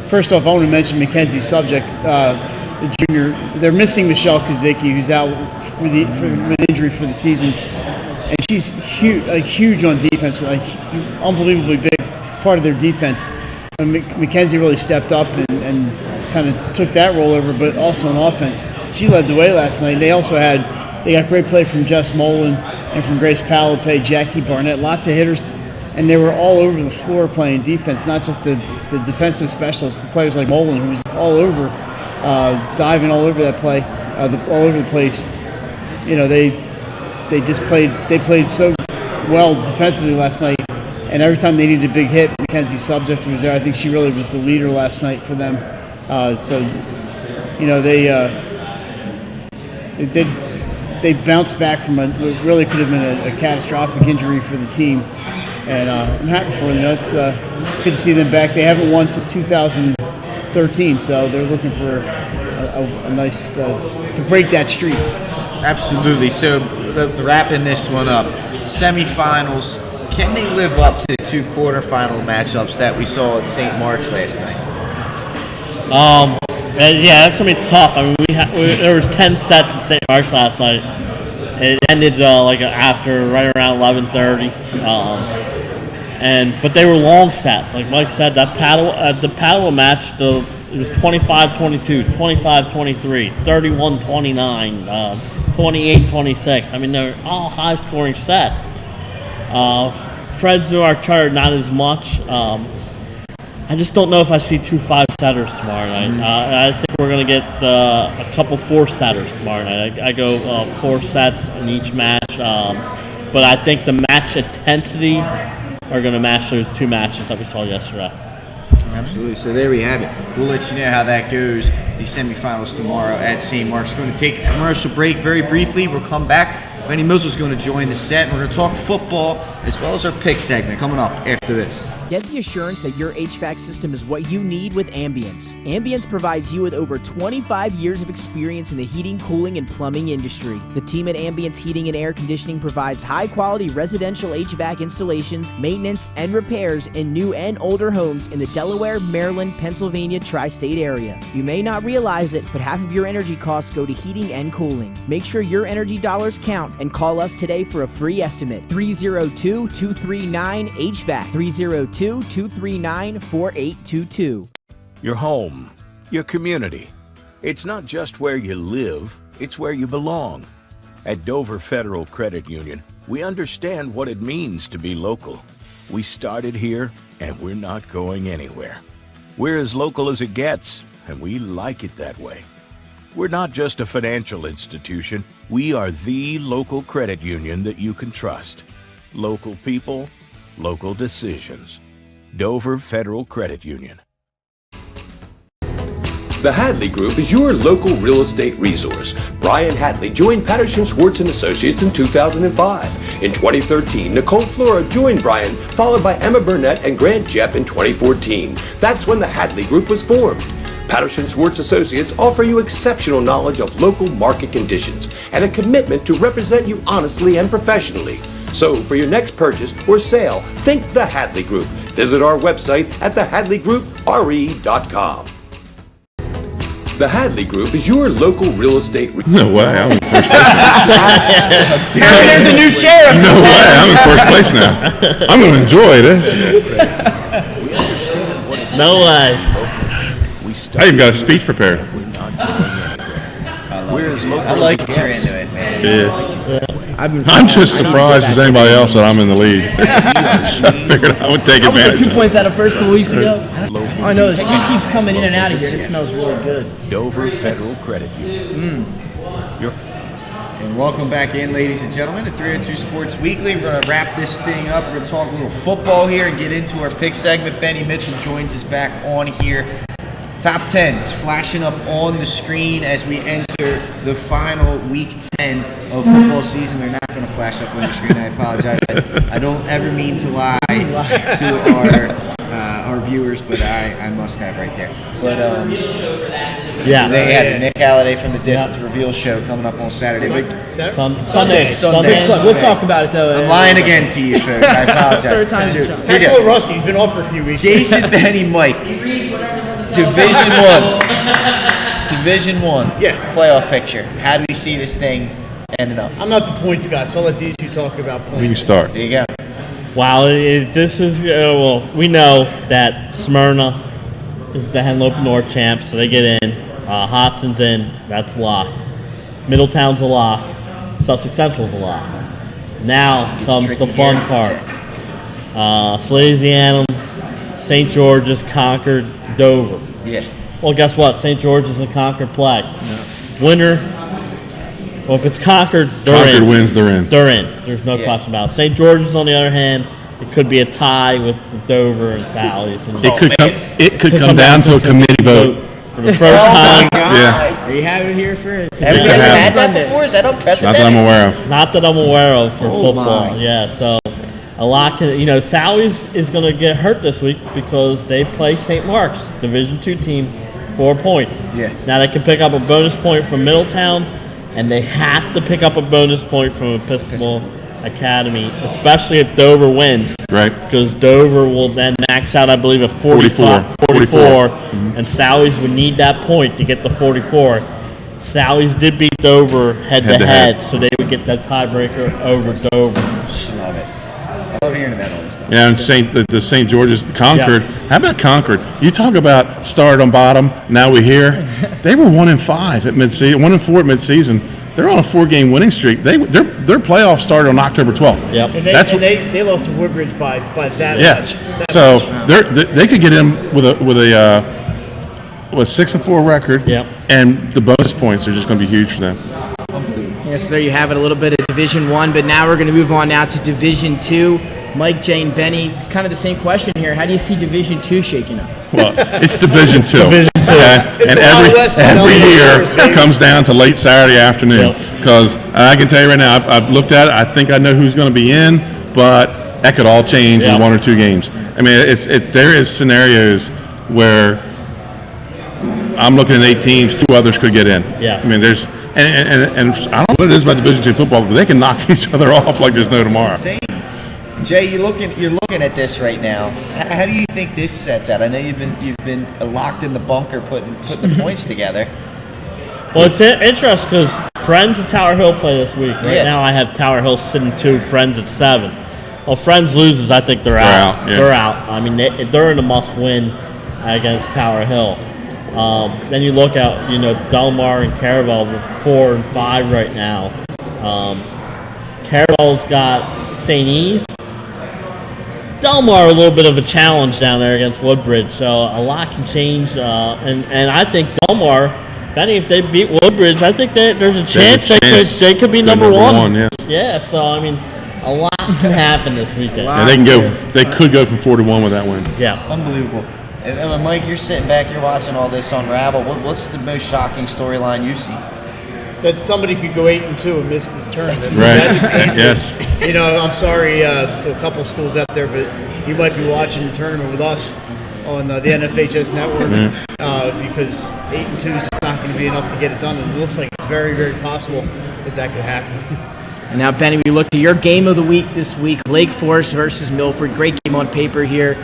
first off, I want to mention Mackenzie Subject, the junior. They're missing Michelle Kazicki, who's out with an injury for the season. And she's huge on defense, like unbelievably big part of their defense. And Mackenzie really stepped up and kind of took that role over, but also on offense. She led the way last night. They got great play from Jess Mullen and from Grace Palape, Jackie Barnett, lots of hitters. And they were all over the floor playing defense, not just the defensive specialists, but players like Mullen, who was all over, diving all over that play, all over the place. You know, they played so well defensively last night, and every time they needed a big hit, Mackenzie Subject was there. I think she really was the leader last night for them. So, you know, they bounced back from what really could have been a catastrophic injury for the team. And I'm happy for them. It's good to see them back. They haven't won since 2013, so they're looking for a nice to break that streak. Absolutely. So wrapping this one up, semifinals. Can they live up to the 2 quarterfinal matchups that we saw at St. Mark's last night? Yeah, that's gonna be tough. I mean, there was 10 sets at St. Mark's last night. It ended after right around 11:30. But they were long sets. Like Mike said, the Padua match, it was 25-22, 25-23, 31-29, 28-26. I mean, they're all high-scoring sets. Fred's Newark Charter, not as much. I just don't know if I see 2 5-setters tomorrow night. I think we're going to get a couple 4-setters tomorrow night. I go 4 sets in each match. But I think the match intensity are going to match those 2 matches that we saw yesterday. Absolutely. So there we have it. We'll let you know how that goes. The semifinals tomorrow at St. Mark's. Going to take a commercial break very briefly. We'll come back. Benny Mills is going to join the set, and we're going to talk football as well as our pick segment coming up after this. Get the assurance that your HVAC system is what you need with Ambience. Ambience provides you with over 25 years of experience in the heating, cooling, and plumbing industry. The team at Ambience Heating and Air Conditioning provides high-quality residential HVAC installations, maintenance, and repairs in new and older homes in the Delaware, Maryland, Pennsylvania tri-state area. You may not realize it, but half of your energy costs go to heating and cooling. Make sure your energy dollars count and call us today for a free estimate. 302-239-HVAC. 302-239-4822. Your home, your community. It's not just where you live, it's where you belong. At Dover Federal Credit Union, we understand what it means to be local. We started here, and we're not going anywhere. We're as local as it gets, and we like it that way. We're not just a financial institution. We are the local credit union that you can trust. Local people, local decisions. Dover Federal Credit Union. The Hadley Group is your local real estate resource. Brian Hadley joined Patterson Schwartz & Associates in 2005. In 2013, Nicole Flora joined Brian, followed by Emma Burnett and Grant Jepp in 2014. That's when the Hadley Group was formed. Patterson Schwartz Associates offer you exceptional knowledge of local market conditions and a commitment to represent you honestly and professionally. So for your next purchase or sale, think the Hadley Group. Visit our website at thehadleygroup.re.com. The Hadley Group is your local real estate... No way, I'm in first place now. There's a new sheriff. No way, I'm in first place now. I'm going to enjoy this. No way. I even got a speech prepared. I like that you're into it, man. Yeah. I'm just surprised as anybody else that I'm in the lead. So I figured I would take advantage. 2 points out of first couple weeks ago. All I know is he keeps coming in and out of here. It smells really good. Dover Federal Credit Union. And welcome back in, ladies and gentlemen, to 302 Sports Weekly. We're going to wrap this thing up. We're going to talk a little football here and get into our pick segment. Benny Mitchell joins us back on here. Top 10s flashing up on the screen as we enter the final week 10 of football season. They're not going to flash up on the screen. I apologize. I don't ever mean to lie to our viewers, but I must have right there. But Yeah. so they had Nick Halliday from the Distance Reveal show coming up on Saturday. Sunday. We'll talk about it though. I'm lying again to you, folks. I apologize. Third time's a So, charm. here we go. That's Rusty. He's been off for a few weeks. Jason, Benny, Mike. Division 1. Yeah. Playoff picture. How do we see this thing ending up? I'm not the points guy, so I'll let these two talk about points. You can start. There you go. Wow, this is, well, we know that Smyrna is the Henlope North champ, so they get in. Hodson's in, that's locked. Middletown's a lock. Sussex Central's a lock. Now comes the fun part. Salesianum, St. George's, Concord, Dover. Yeah. Well, guess what? St. George's and Concord play. Winner. Well, if it's Concord, they're Concord in. wins, they're in. They're in. There's no question about it. St. George's, on the other hand, it could be a tie with the Dover and Sally's. And It could come down to a committee vote. For the first time. Yeah. They have it here first. Have you ever had that before? Is that Not unprecedented? that I'm aware of. Not that I'm aware of for football. my. Yeah, so a lot can, Sally's is going to get hurt this week because they play St. Mark's, Division II team, 4 points. Yeah. Now they can pick up a bonus point from Middletown, and they have to pick up a bonus point from Episcopal Academy, especially if Dover wins. Right. Because Dover will then max out, I believe, at 44. And Sally's would need that point to get the 44. Sally's did beat Dover head-to-head, so they would get that tiebreaker over Dover. Love it. I love hearing about all this stuff. Yeah, and the St. George's, Concord. Yeah. How about Concord? You talk about start on bottom. Now we hear they were 1-5 at midseason, 1-4 at midseason. They're on a 4-game winning streak. Their playoffs started on October 12th. Yep. And they lost to Woodbridge by that much. So they could get in with a 6-4 record. Yep. And the bonus points are just going to be huge for them. Yeah, so there you have it, a little bit of Division 1, but now we're going to move on now to Division 2. Mike, Jay, and Benny, it's kind of the same question here. How do you see Division 2 shaking up? Well, it's Division 2. Division 2. Okay? And every year comes down to late Saturday afternoon. Because I can tell you right now, I've looked at it. I think I know who's going to be in, but that could all change in 1 or 2 games. I mean, there is scenarios where I'm looking at 8 teams, 2 others could get in. Yeah. I mean, there's and I don't know what it is about Division 2 football, but they can knock each other off like there's no tomorrow. It's insane. Jay, you're looking at this right now. How do you think this sets out? I know you've been locked in the bunker putting the points together. Well, it's interesting because Friends and Tower Hill play this week. Right now I have Tower Hill sitting 2, Friends at 7. Well, Friends loses, I think they're out. Yeah. They're out. I mean, they're in a must-win against Tower Hill. Then you look at, Delmar and Caravel with 4 and 5 right now. Caravel's got St. E's. Delmar a little bit of a challenge down there against Woodbridge, so a lot can change. And I think Delmar, Benny, if they beat Woodbridge, I think there's a chance they could be number one. Yes. Yeah, so I mean, a lot can happen this weekend. Yeah, they could go from 4-1 with that win. Yeah, Unbelievable. And Mike, you're sitting back, you're watching all this unravel. What's the most shocking storyline you've seen? That somebody could go 8-2 and miss this tournament. Right. Yes. I'm sorry to a couple of schools out there, but you might be watching the tournament with us on the NFHS network because 8-2 is just not going to be enough to get it done. And it looks like it's very, very possible that could happen. And now, Benny, we look to your game of the week this week, Lake Forest versus Milford. Great game on paper here.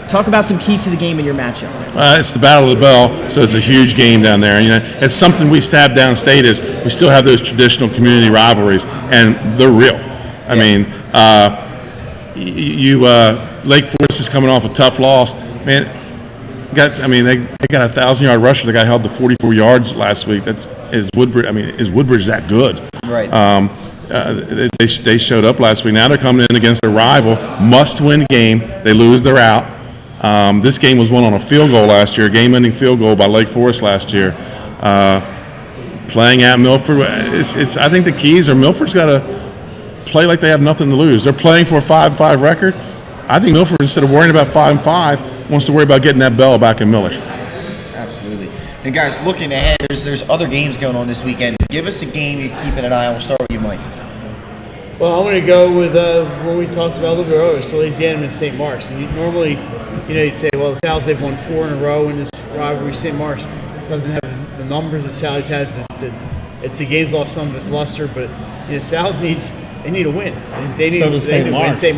Talk about some keys to the game in your matchup. It's the Battle of the Bell, so it's a huge game down there. It's something we stab downstate is we still have those traditional community rivalries, and they're real. I mean, Lake Forest is coming off a tough loss. Man, they got a 1,000-yard rusher. The guy held to 44 yards last week. Is Woodbridge that good? Right. They showed up last week. Now they're coming in against a rival, must-win game. They lose, they're out. This game was won on a field goal last year, game-ending field goal by Lake Forest last year. Playing at Milford, I think the keys are Milford's got to play like they have nothing to lose. They're playing for a 5-5 record. I think Milford, instead of worrying about 5-5, wants to worry about getting that bell back in Millie. Absolutely. And guys, looking ahead, there's other games going on this weekend. Give us a game you're keeping an eye on. We'll start with you, Mike. Well, I'm going to go with what we talked about a little bit earlier, Salesianum and St. Mark's. And you'd say, well, the Sal's, they've won 4 in a row in this rivalry. St. Mark's doesn't have the numbers that Sal's has. The game's lost some of its luster, but Sal's need a win. They need to win. St.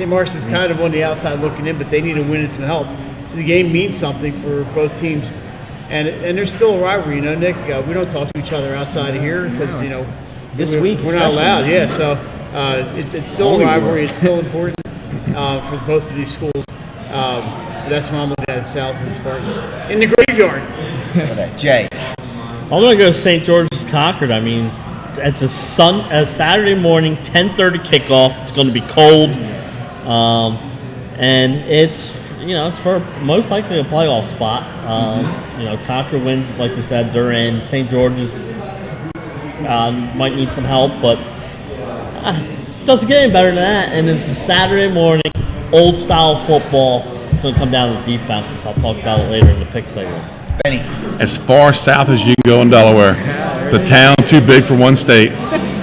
Mark's is kind of on the outside looking in, but they need a win and some help. So the game means something for both teams. And there's still a rivalry, Nick. We don't talk to each other outside of here because, this week we're not allowed. Yeah, so it's still a rivalry. It's still important for both of these schools. That's why I'm looking at Sal's and Spartans in the graveyard. Jay. I'm going to go St. George's Concord. I mean, it's a Saturday morning, 10:30 kickoff. It's going to be cold, and it's for most likely a playoff spot. Concord wins, like we said, they're in. St. George's might need some help, but doesn't get any better than that. And it's a Saturday morning, old style football. It's going to come down to defenses. I'll talk about it later in the pick segment. Benny. As far south as you can go in Delaware. The town too big for one state.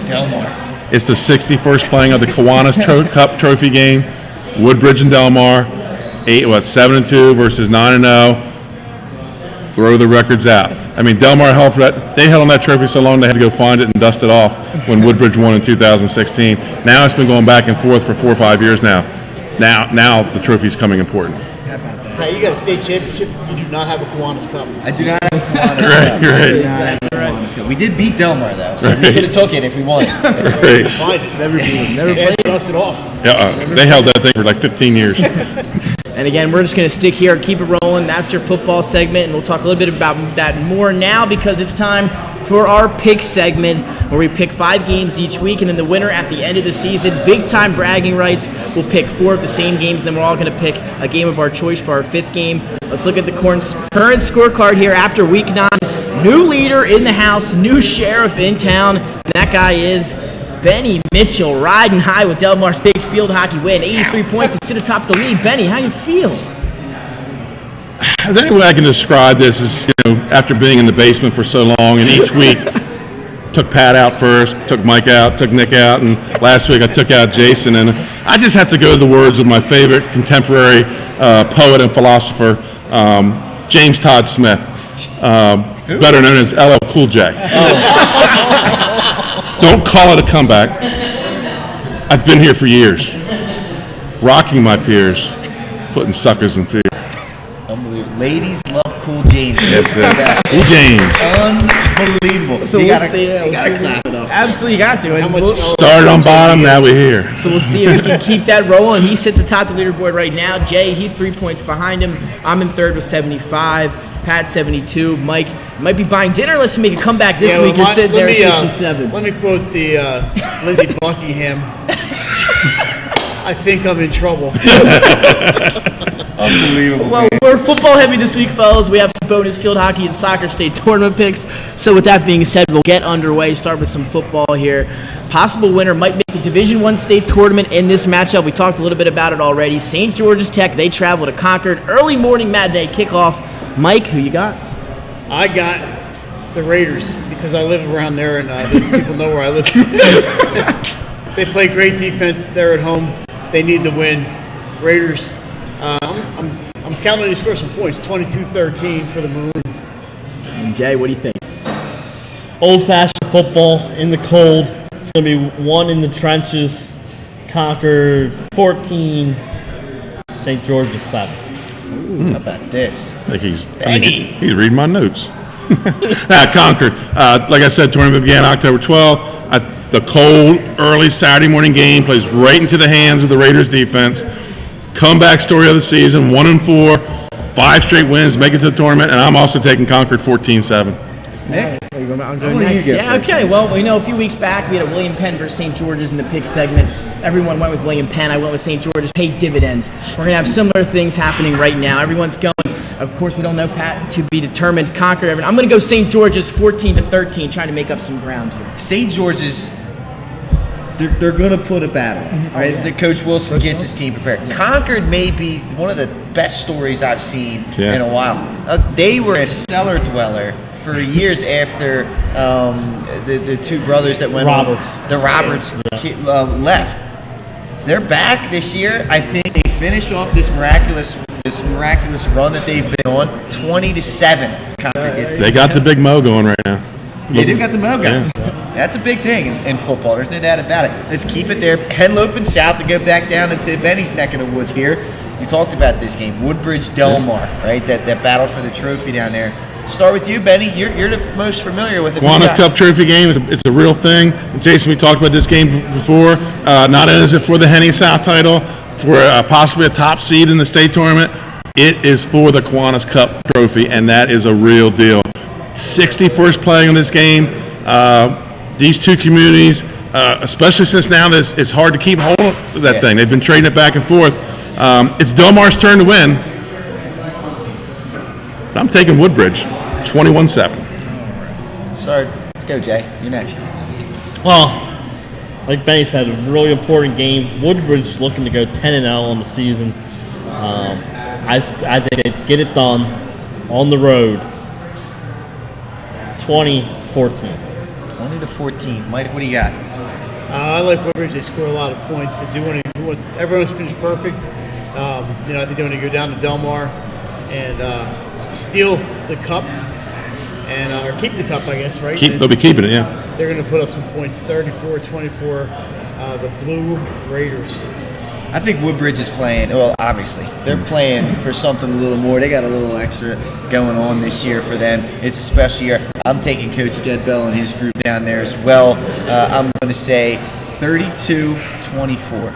Delmar. It's the 61st playing of the Kiwanis Cup Trophy game. Woodbridge and Delmar. 7-2 versus 9-0. Throw the records out. I mean, Delmar held for that. They held on that trophy so long they had to go find it and dust it off when Woodbridge won in 2016. Now it's been going back and forth for 4 or 5 years now. Now the trophy's coming important. Hey, you got a state championship. You do not have a Kiwanis Cup. I do not have a Kiwanis Cup. Right. I do not have a Kiwanis Cup. We did beat Delmar though, so we could have took it if we wanted. Right. Find it. Never played. Dust it off. Yeah, they held that thing for like 15 years. And again, we're just going to stick here, keep it rolling. That's your football segment, and we'll talk a little bit about that more now because it's time for our pick segment where we pick 5 games each week, and then the winner at the end of the season, big-time bragging rights, we'll pick 4 of the same games, and then we're all going to pick a game of our choice for our 5th game. Let's look at the current scorecard here after Week 9. New leader in the house, new sheriff in town, and that guy is Benny Mitchell, riding high with Delmar's big field hockey win. 83 points to sit atop the lead. Benny, how you feel? The only way I can describe this is, after being in the basement for so long, and each week took Pat out first, took Mike out, took Nick out, and last week I took out Jason. And I just have to go to the words of my favorite contemporary poet and philosopher, James Todd Smith, better known as LL Cool J. Don't call it a comeback. I've been here for years, rocking my peers, putting suckers in fear. Unbelievable. Ladies love Cool James. That's it. Cool James. Unbelievable. So you we'll gotta, see. you gotta clap it up. Absolutely got to. And Started on bottom, now we're here. So we'll see if we can keep that rolling. He sits atop the leaderboard right now. Jay, he's 3 points behind him. I'm in third with 75. Pat 72. Mike might be buying dinner unless you make a comeback this week. You're sitting there at 67. Let me quote the Lindsey Buckingham. I think I'm in trouble. Unbelievable. Well, we're football heavy this week, fellas. We have some bonus field hockey and soccer state tournament picks. So with that being said, we'll get underway. Start with some football here. Possible winner might make the Division I state tournament in this matchup. We talked a little bit about it already. St. George's Tech, they travel to Concord. Early morning matinee kickoff. Mike, who you got? I got the Raiders because I live around there and those people know where I live. They play great defense. They're at home. They need the win. Raiders. I'm counting on you to score some points. 22-13 for the Maroon. And Jay, what do you think? Old-fashioned football in the cold. It's going to be one in the trenches. Concord 14, St. George's 7. Ooh, how about this? I think he's reading my notes. Concord. Like I said, tournament began October 12th. The cold, early Saturday morning game plays right into the hands of the Raiders defense. Comeback story of the season, 1-4, 5 straight wins, make it to the tournament, and I'm also taking Concord 14-7. Nick? I'll go next. Yeah, okay. Well, we know a few weeks back we had a William Penn versus St. George's in the pick segment. Everyone went with William Penn. I went with St. George's. Paid dividends. We're going to have similar things happening right now. Everyone's going. Of course, we don't know Pat to be determined. Concord. I'm going to go St. George's 14-13, trying to make up some ground here. St. George's, they're going to put a battle, right? yeah. The Coach Wilson gets his team prepared. Concord may be one of the best stories I've seen in a while. They were a cellar dweller for years after the two brothers that went the Roberts left. They're back this year. I think they finish off this miraculous run that they've been on. 20-7. Concord gets They got the big Mo going right now. They do got the Mo going. That's a big thing in football. There's no doubt about it. Let's keep it there. Henlopen south to go back down into Benny's neck of the woods here. We talked about this game. Woodbridge Delmar, right? That battle for the trophy down there. Start with you, Benny. You're the most familiar with it. Kiwanis Cup Trophy game it's a real thing. Jason, we talked about this game before. Not only is it for the Henny South title, for possibly a top seed in the state tournament, it is for the Kiwanis Cup Trophy, and that is a real deal. 61st playing on this game. These two communities, especially since now it's hard to keep hold of that thing. They've been trading it back and forth. It's Delmar's turn to win. But I'm taking Woodbridge, 21-7. Sorry, let's go, Jay. You're next. Well, like Benny said, a really important game. Woodbridge looking to go 10-0 on the season. I think they get it done on the road. 20-14. 20-14. Mike, what do you got? I like Woodbridge. They score a lot of points. They do want to. Everyone's finished perfect. I think they want to go down to Delmar and steal the cup and or keep the cup, I guess, right? They'll be keeping it, yeah. They're going to put up some points. 34-24. The Blue Raiders. I think Woodbridge is playing, well, obviously, they're playing for something a little more. They got a little extra going on this year for them. It's a special year. I'm taking Coach Jed Bell and his group down there as well. I'm going to say 32-24.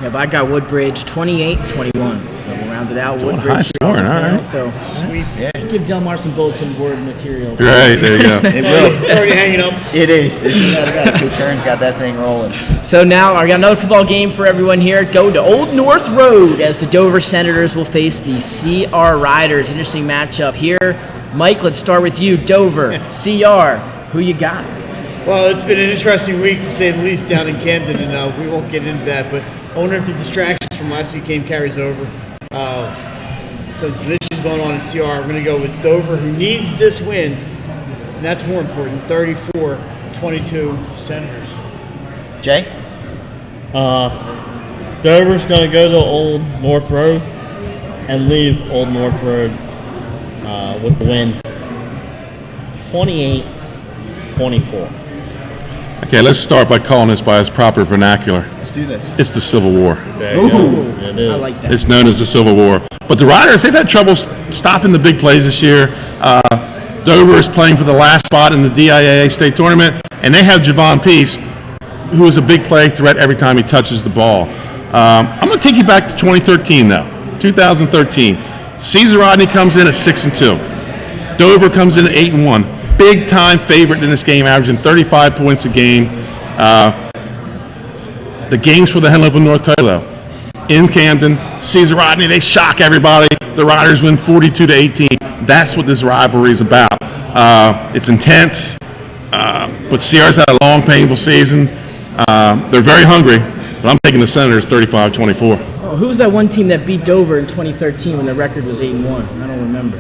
Yeah, but I got Woodbridge 28-21. So we'll round it out. Doing Woodbridge. high scoring, all right. So sweep. Yeah. Give Delmar some bulletin board material. Right, there you go. It will. It's already hanging up. It is. Coach Hearn's got that thing rolling. So now I got another football game for everyone here. Go to Old North Road as the Dover Senators will face the CR Riders. Interesting matchup here. Mike, let's start with you. Dover, CR, who you got? Well, it's been an interesting week to say the least down in Camden, and we won't get into that. But I wonder if the distractions from last week's game carries over. So some issues going on in CR. We're going to go with Dover, who needs this win, and that's more important. 34-22 Senators. Jay? Dover's going to go to Old North Road and leave Old North Road with the win. 28-24. Okay, let's start by calling this by its proper vernacular. Let's do this. It's the Civil War. There you go. It is. I like that. It's known as the Civil War. But the Riders, they've had trouble stopping the big plays this year. Dover is playing for the last spot in the DIAA state tournament, and they have Javon Peace, who is a big play threat every time he touches the ball. I'm going to take you back to 2013, though. 2013. Caesar Rodney comes in at 6-2. Dover comes in at 8-1. Big time favorite in this game, averaging 35 points a game. The games for the Henlopen North title, though. In Camden, Caesar Rodney, they shock everybody. The Riders win 42-18. That's what this rivalry is about. It's intense, but Sierra's had a long, painful season. They're very hungry, but I'm taking the Senators 35-24. Oh, who was that one team that beat Dover in 2013 when the record was 8-1? I don't remember.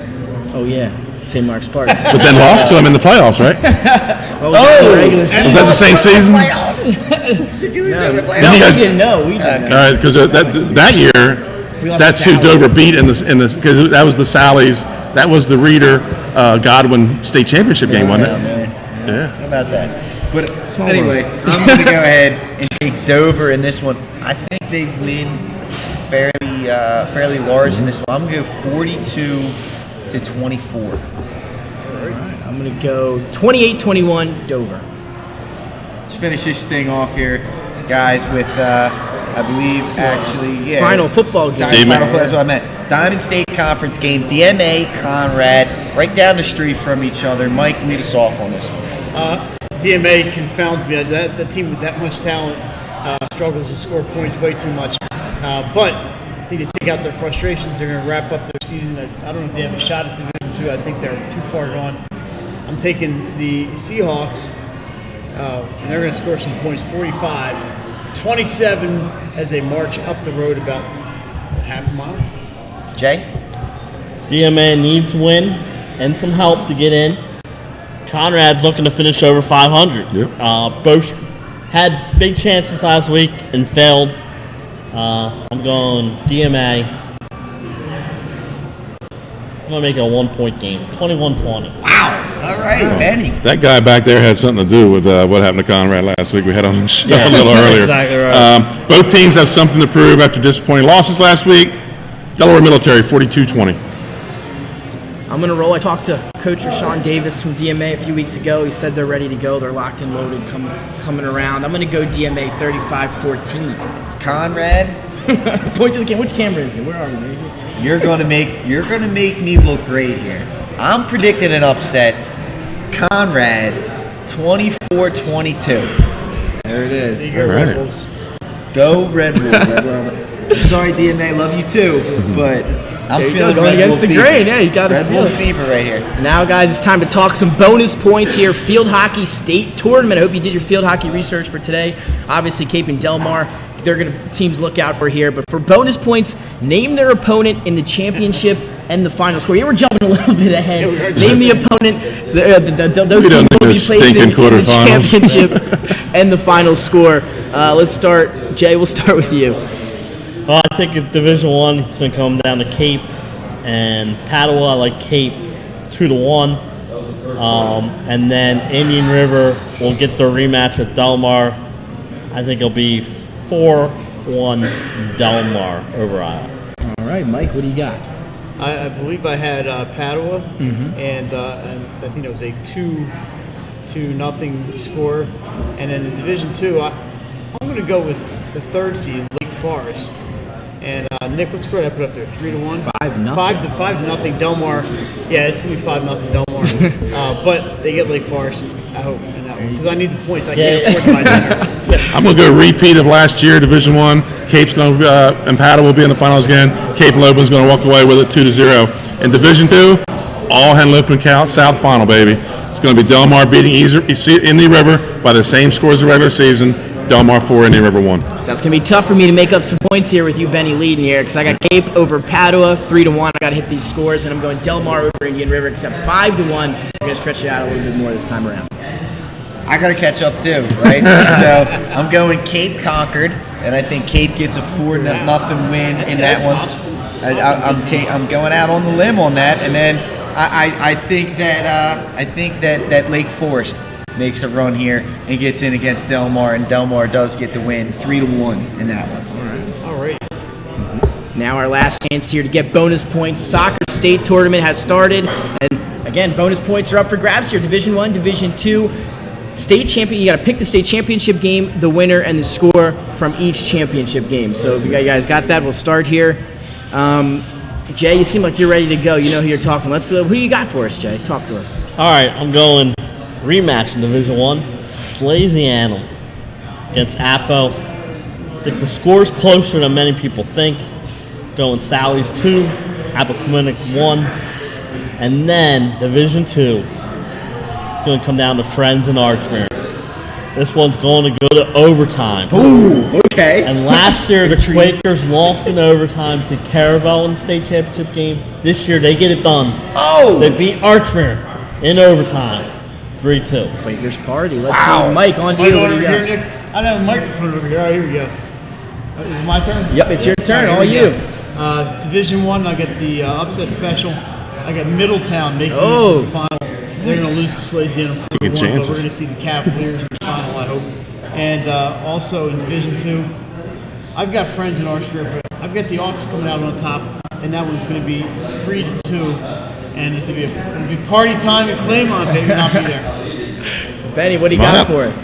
Oh, yeah. St. Mark's Park. But then lost to them in the playoffs, right? Was that the same season? Did you lose in the playoffs? No, we didn't know. We didn't know. All right, because that year, that's who Dover beat in this because that was the Sallies. That was the Reeder Godwin state championship game, wasn't it? Yeah. How about that? But anyway, I'm going to go ahead and take Dover in this one. I think they win fairly large in this one. I'm going to go 42-24. All right, I'm going to go 28-21 Dover. Let's finish this thing off here, guys, with I believe final football game. That's what I meant. Diamond State Conference game. DMA, Conrad, right down the street from each other. Mike, lead us off on this one. DMA confounds me. That team with that much talent struggles to score points way too much. But I think they take out their frustrations. They're going to wrap up their season. I don't know if they have a shot at Division II. I think they're too far gone. I'm taking the Seahawks, and they're going to score some points, 45. 27 as they march up the road about half a mile. Jay? DMA needs win and some help to get in. Conrad's looking to finish over 500. Yep. Both had big chances last week and failed. I'm going DMA. I'm going to make it a 1-point game, 21-20. Wow. All right, Benny. That guy back there had something to do with what happened to Conrad last week. We had on the show a little earlier. Exactly right. Both teams have something to prove after disappointing losses last week. Delaware Military, 42-20. I'm going to roll. I talked to Coach Rashawn Davis from DMA a few weeks ago. He said they're ready to go. They're locked and loaded coming around. I'm going to go DMA 35-14. Conrad? Point to the camera. Which camera is it? Where are we? You're gonna make me look great here. I'm predicting an upset. Conrad, 24-22. There it is. All right. Go Red Wolves. I'm sorry, DMA, love you too, but I'm feeling going Red against Wolf the fever. grain. Yeah, you got to Red feel Wolf it. fever right here. Now, guys, it's time to talk some bonus points here. Field hockey state tournament. I hope you did your field hockey research for today. Obviously, Cape and Delmar, they're going to teams look out for here. But for bonus points, name their opponent in the championship and the final score. You were jumping a little bit ahead. Name the opponent. Those teams will be placing in the championship and the final score. Let's start. Jay, we'll start with you. Well, I think in Division I, it's going to come down to Cape and Padua. I like Cape 2-1. And then Indian River will get their rematch with Delmar. I think it'll be 4-1 Delmar over Iowa. All right, Mike, what do you got? I believe I had Padua, and I think it was a 2-0 score. And then in Division II, I'm going to go with the third seed, Lake Forest. And Nick, what score did I put up there? 3-1? 5-0. 5-0 Delmar. Yeah, it's going to be 5-0 Delmar. But they get Lake Forest, I hope, in that one. Because I need the points. I can't afford to buy dinner. I'm going to go repeat of last year, Division I. Cape's going to, and Padua will be in the finals again. Cape Lopen's going to walk away with it 2-0. In Division II, all Henlopen count, South final, baby. It's going to be Delmar beating Indian River by the same scores as the regular season. Delmar 4, Indian River 1. So it's going to be tough for me to make up some points here with you, Benny, leading here, because I got Cape over Padua, 3-1. I got to hit these scores, and I'm going Delmar over Indian River, except 5-1. I'm going to stretch it out a little bit more this time around. I got to catch up too, right? So I'm going Cape Concord, and I think Cape gets a 4-0 win in that one. I'm going out on the limb on that, and then I think that Lake Forest makes a run here and gets in against Delmar, and Delmar does get the win 3-1 in that one. All right. Now our last chance here to get bonus points. Soccer state tournament has started, and again, bonus points are up for grabs here. Division 1, Division 2, state champion. You got to pick the state championship game, the winner, and the score from each championship game. So if you guys got that, we'll start here. Jay, you seem like you're ready to go. You know who you're talking. Who you got for us, Jay? Talk to us. All right, I'm going rematch in Division 1, Slasianum against Apo. I think the score's closer than many people think. Going Sally's 2, Appoquinimink 1, and then Division 2. It's going to come down to Friends and Archmere. This one's going to go to overtime. Ooh, okay. And last year, the Quakers lost in overtime to Caravel in the state championship game. This year, they get it done. Oh! They beat Archmere in overtime, 3-2. Quakers party. Let's see. Mike, on to you. What do you got? Here, Nick. I don't have a microphone over here. All right, here we go. Is it my turn? Yep, it's your turn. All All right, here we you. go. Division 1, I get the upset special. I got Middletown making it to the final. They're going to lose to Slasianum 4-1, but we're going to see the Cavaliers in the final, I hope. And also in Division 2, I've got Friends in Archmere, but I've got the Hawks coming out on top, and that one's going to be 3-2. And it'll be party time in Claymont, baby, and I'll be there. Benny, what do you got for us?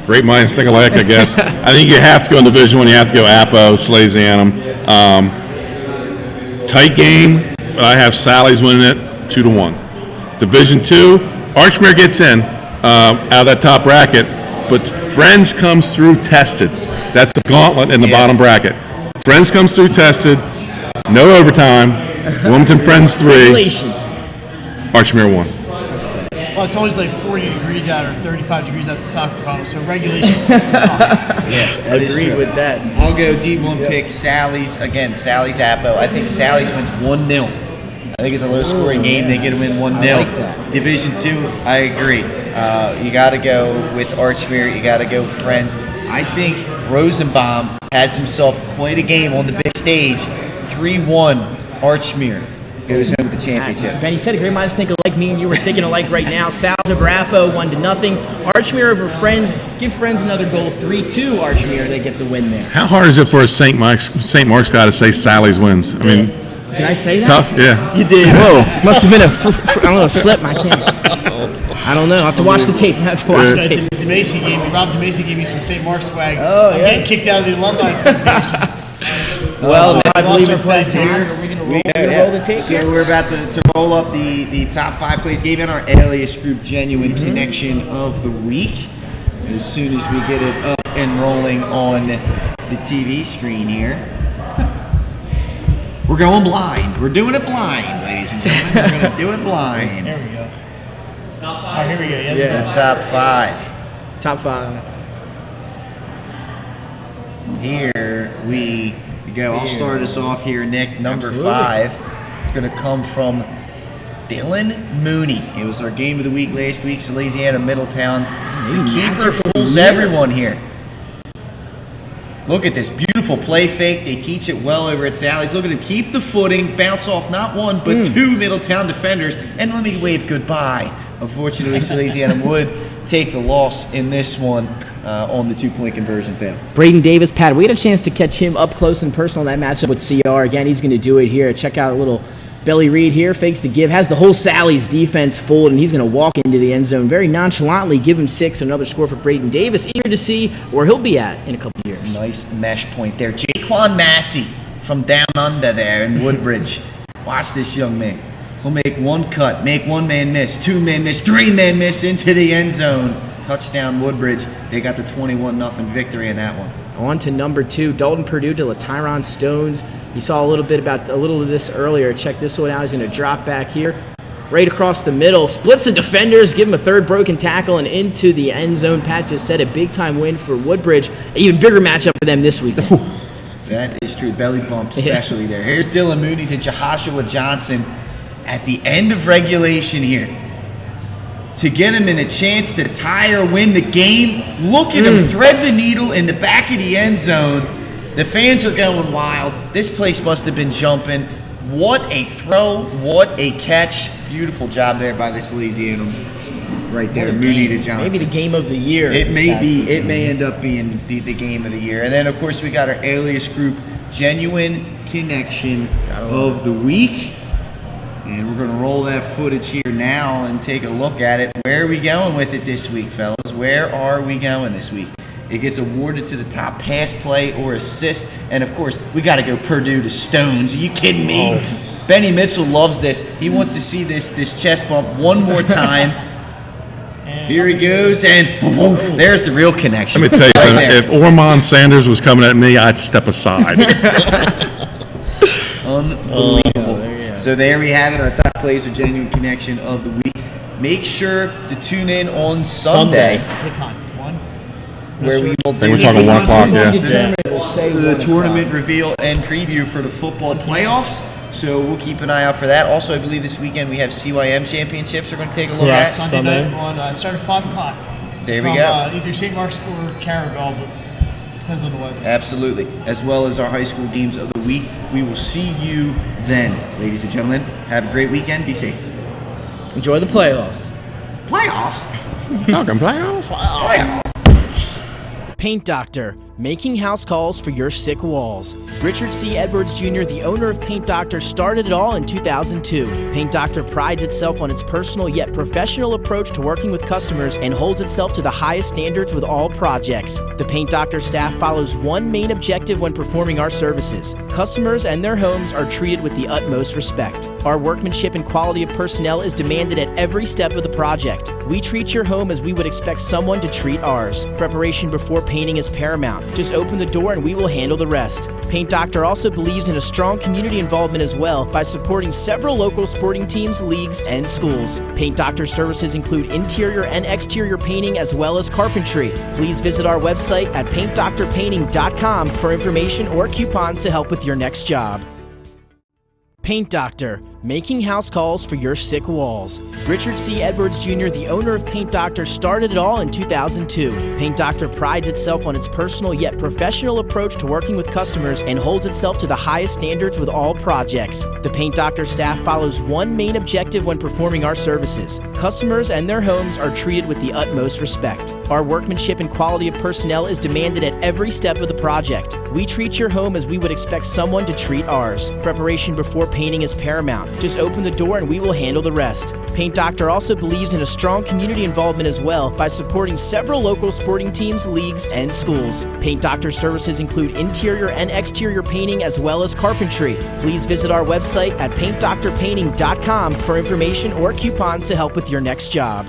Great minds think alike, I guess. I think you have to go in Division 1. You have to go Apo, Slasianum. Tight game, but I have Sally's winning it 2-1. Division 2, Archmere gets in out of that top bracket, but Friends comes through tested. That's the gauntlet in the bottom bracket. Friends comes through tested, no overtime. Wilmington Friends 3, Archmere 1. Well, it's always like 40 degrees out or 35 degrees out at the soccer final, so regulation is fine. Yeah, agreed with that. I'll go D1 pick Sally's. Again, Sally's Apo. I think Sally's wins 1-0. I think it's a low-scoring game. They get to win 1-0. I like that. Division 2, I agree. You got to go with Archmere. You got to go Friends. I think Rosenbaum has himself quite a game on the big stage. 3-1 Archmere goes home with the championship. Benny said a great minds think alike. Me and you were thinking alike right now. Sal's over Apo, 1-0. Archmere over Friends. Give Friends another goal, 3-2 Archmere. They get the win there. How hard is it for a St. Mark's guy to say Sally's wins? I mean, did I say that? tough, yeah. You did. Whoa, must have been a slip. I can't. I don't know. I have to watch the tape. I have to watch the tape. Rob DeMacy gave me some St. Mark's swag. Oh, I'm yeah. getting kicked out of the Alumni Association. Well, now I believe lost it's our that flag time. here. Are we going to roll the tape So here? we're about to roll up the top 5 place game in our Alias Group Genuine Connection of the Week. As soon as we get it up and rolling on the TV screen here. We're going blind. We're doing it blind, ladies and gentlemen. We're going to do it blind. There we go. All right, here we go. The top 5. Top 5. Here we go. I'll start us off here, Nick. Number 5. It's going to come from Dylan Mooney. It was our game of the week last week. Salesiana Middletown. The keeper fools everyone here. Look at this beautiful play fake. They teach it well over at Sally's. Look at him keep the footing, bounce off not one but 2 Middletown defenders, and let me wave goodbye. Unfortunately, Salesiana would take the loss in this one on the 2-point conversion fail. Braden Davis, Pat, we had a chance to catch him up close and personal in that matchup with CR. Again, he's going to do it here. Check out a little belly read here, fakes the give, has the whole Sally's defense fooled, and he's going to walk into the end zone very nonchalantly, give him 6, another score for Braden Davis. Eager to see where he'll be at in a couple years. Nice mesh point there. Jaquan Massey from down under there in Woodbridge. Watch this young man. He'll make one cut, make one man miss, 2 men miss, 3 men miss into the end zone. Touchdown Woodbridge. They got the 21-0 victory in that one. On to number 2, Dalton Purdue to LaTyron Stones. You saw a little of this earlier. Check this one out. He's going to drop back here, right across the middle, splits the defenders, give him a 3rd broken tackle, and into the end zone. Pat just said a big-time win for Woodbridge. An even bigger matchup for them this week. That is true. Belly bump especially there. Here's Dylan Mooney to Joshua Johnson at the end of regulation here to get him in a chance to tie or win the game. Look at him thread the needle in the back of the end zone. The fans are going wild. This place must have been jumping. What a throw. What a catch. Beautiful job there by the Salesianum. right there, What a Mooney to game. Johnson. Maybe the game of the year. It this may past be. week. It may end up being the game of the year. And then, of course, we got our alias group, Genuine Connection of the Week. And we're going to roll that footage here now and take a look at it. Where are we going with it this week, fellas? Where are we going this week? It gets awarded to the top pass play or assist. And, of course, we got to go Purdue to Stones. Are you kidding me? Oh. Benny Mitchell loves this. He wants to see this chest bump one more time. Here he goes, and boom, there's the real connection. Let me tell you something. If Ormond Sanders was coming at me, I'd step aside. Unbelievable. So there we have it, our top plays or Genuine Connection of the Week. Make sure to tune in on Sunday. What time? 1? Where we will I think we're talking 1 o'clock, the tournament reveal and preview for the football playoffs. So we'll keep an eye out for that. Also, I believe this weekend we have CYM championships we're going to take a look at. Sunday night on start at 5 o'clock. There we go. Either St. Mark's or Carabel, but depends on the weather. Absolutely. As well as our high school games of the week. We will see you then. Ladies and gentlemen, have a great weekend. Be safe. Enjoy the playoffs. Playoffs? Talking playoffs? Playoffs. Paint Doctor, making house calls for your sick walls. Richard C. Edwards Jr., the owner of Paint Doctor, started it all in 2002. Paint Doctor prides itself on its personal yet professional approach to working with customers and holds itself to the highest standards with all projects. The Paint Doctor staff follows one main objective when performing our services. Customers and their homes are treated with the utmost respect. Our workmanship and quality of personnel is demanded at every step of the project. We treat your home as we would expect someone to treat ours. Preparation before painting is paramount. Just open the door and we will handle the rest. Paint Doctor also believes in a strong community involvement as well by supporting several local sporting teams, leagues, and schools. Paint Doctor services include interior and exterior painting as well as carpentry. Please visit our website at paintdoctorpainting.com for information or coupons to help with your next job. Paint Doctor, making house calls for your sick walls. Richard C. Edwards Jr., the owner of Paint Doctor, started it all in 2002. Paint Doctor prides itself on its personal yet professional approach to working with customers and holds itself to the highest standards with all projects. The Paint Doctor staff follows one main objective when performing our services. Customers and their homes are treated with the utmost respect. Our workmanship and quality of personnel is demanded at every step of the project. We treat your home as we would expect someone to treat ours. Preparation before painting is paramount. Just open the door and we will handle the rest. Paint Doctor also believes in a strong community involvement as well by supporting several local sporting teams, leagues, and schools. Paint Doctor services include interior and exterior painting as well as carpentry. Please visit our website at paintdoctorpainting.com for information or coupons to help with your next job.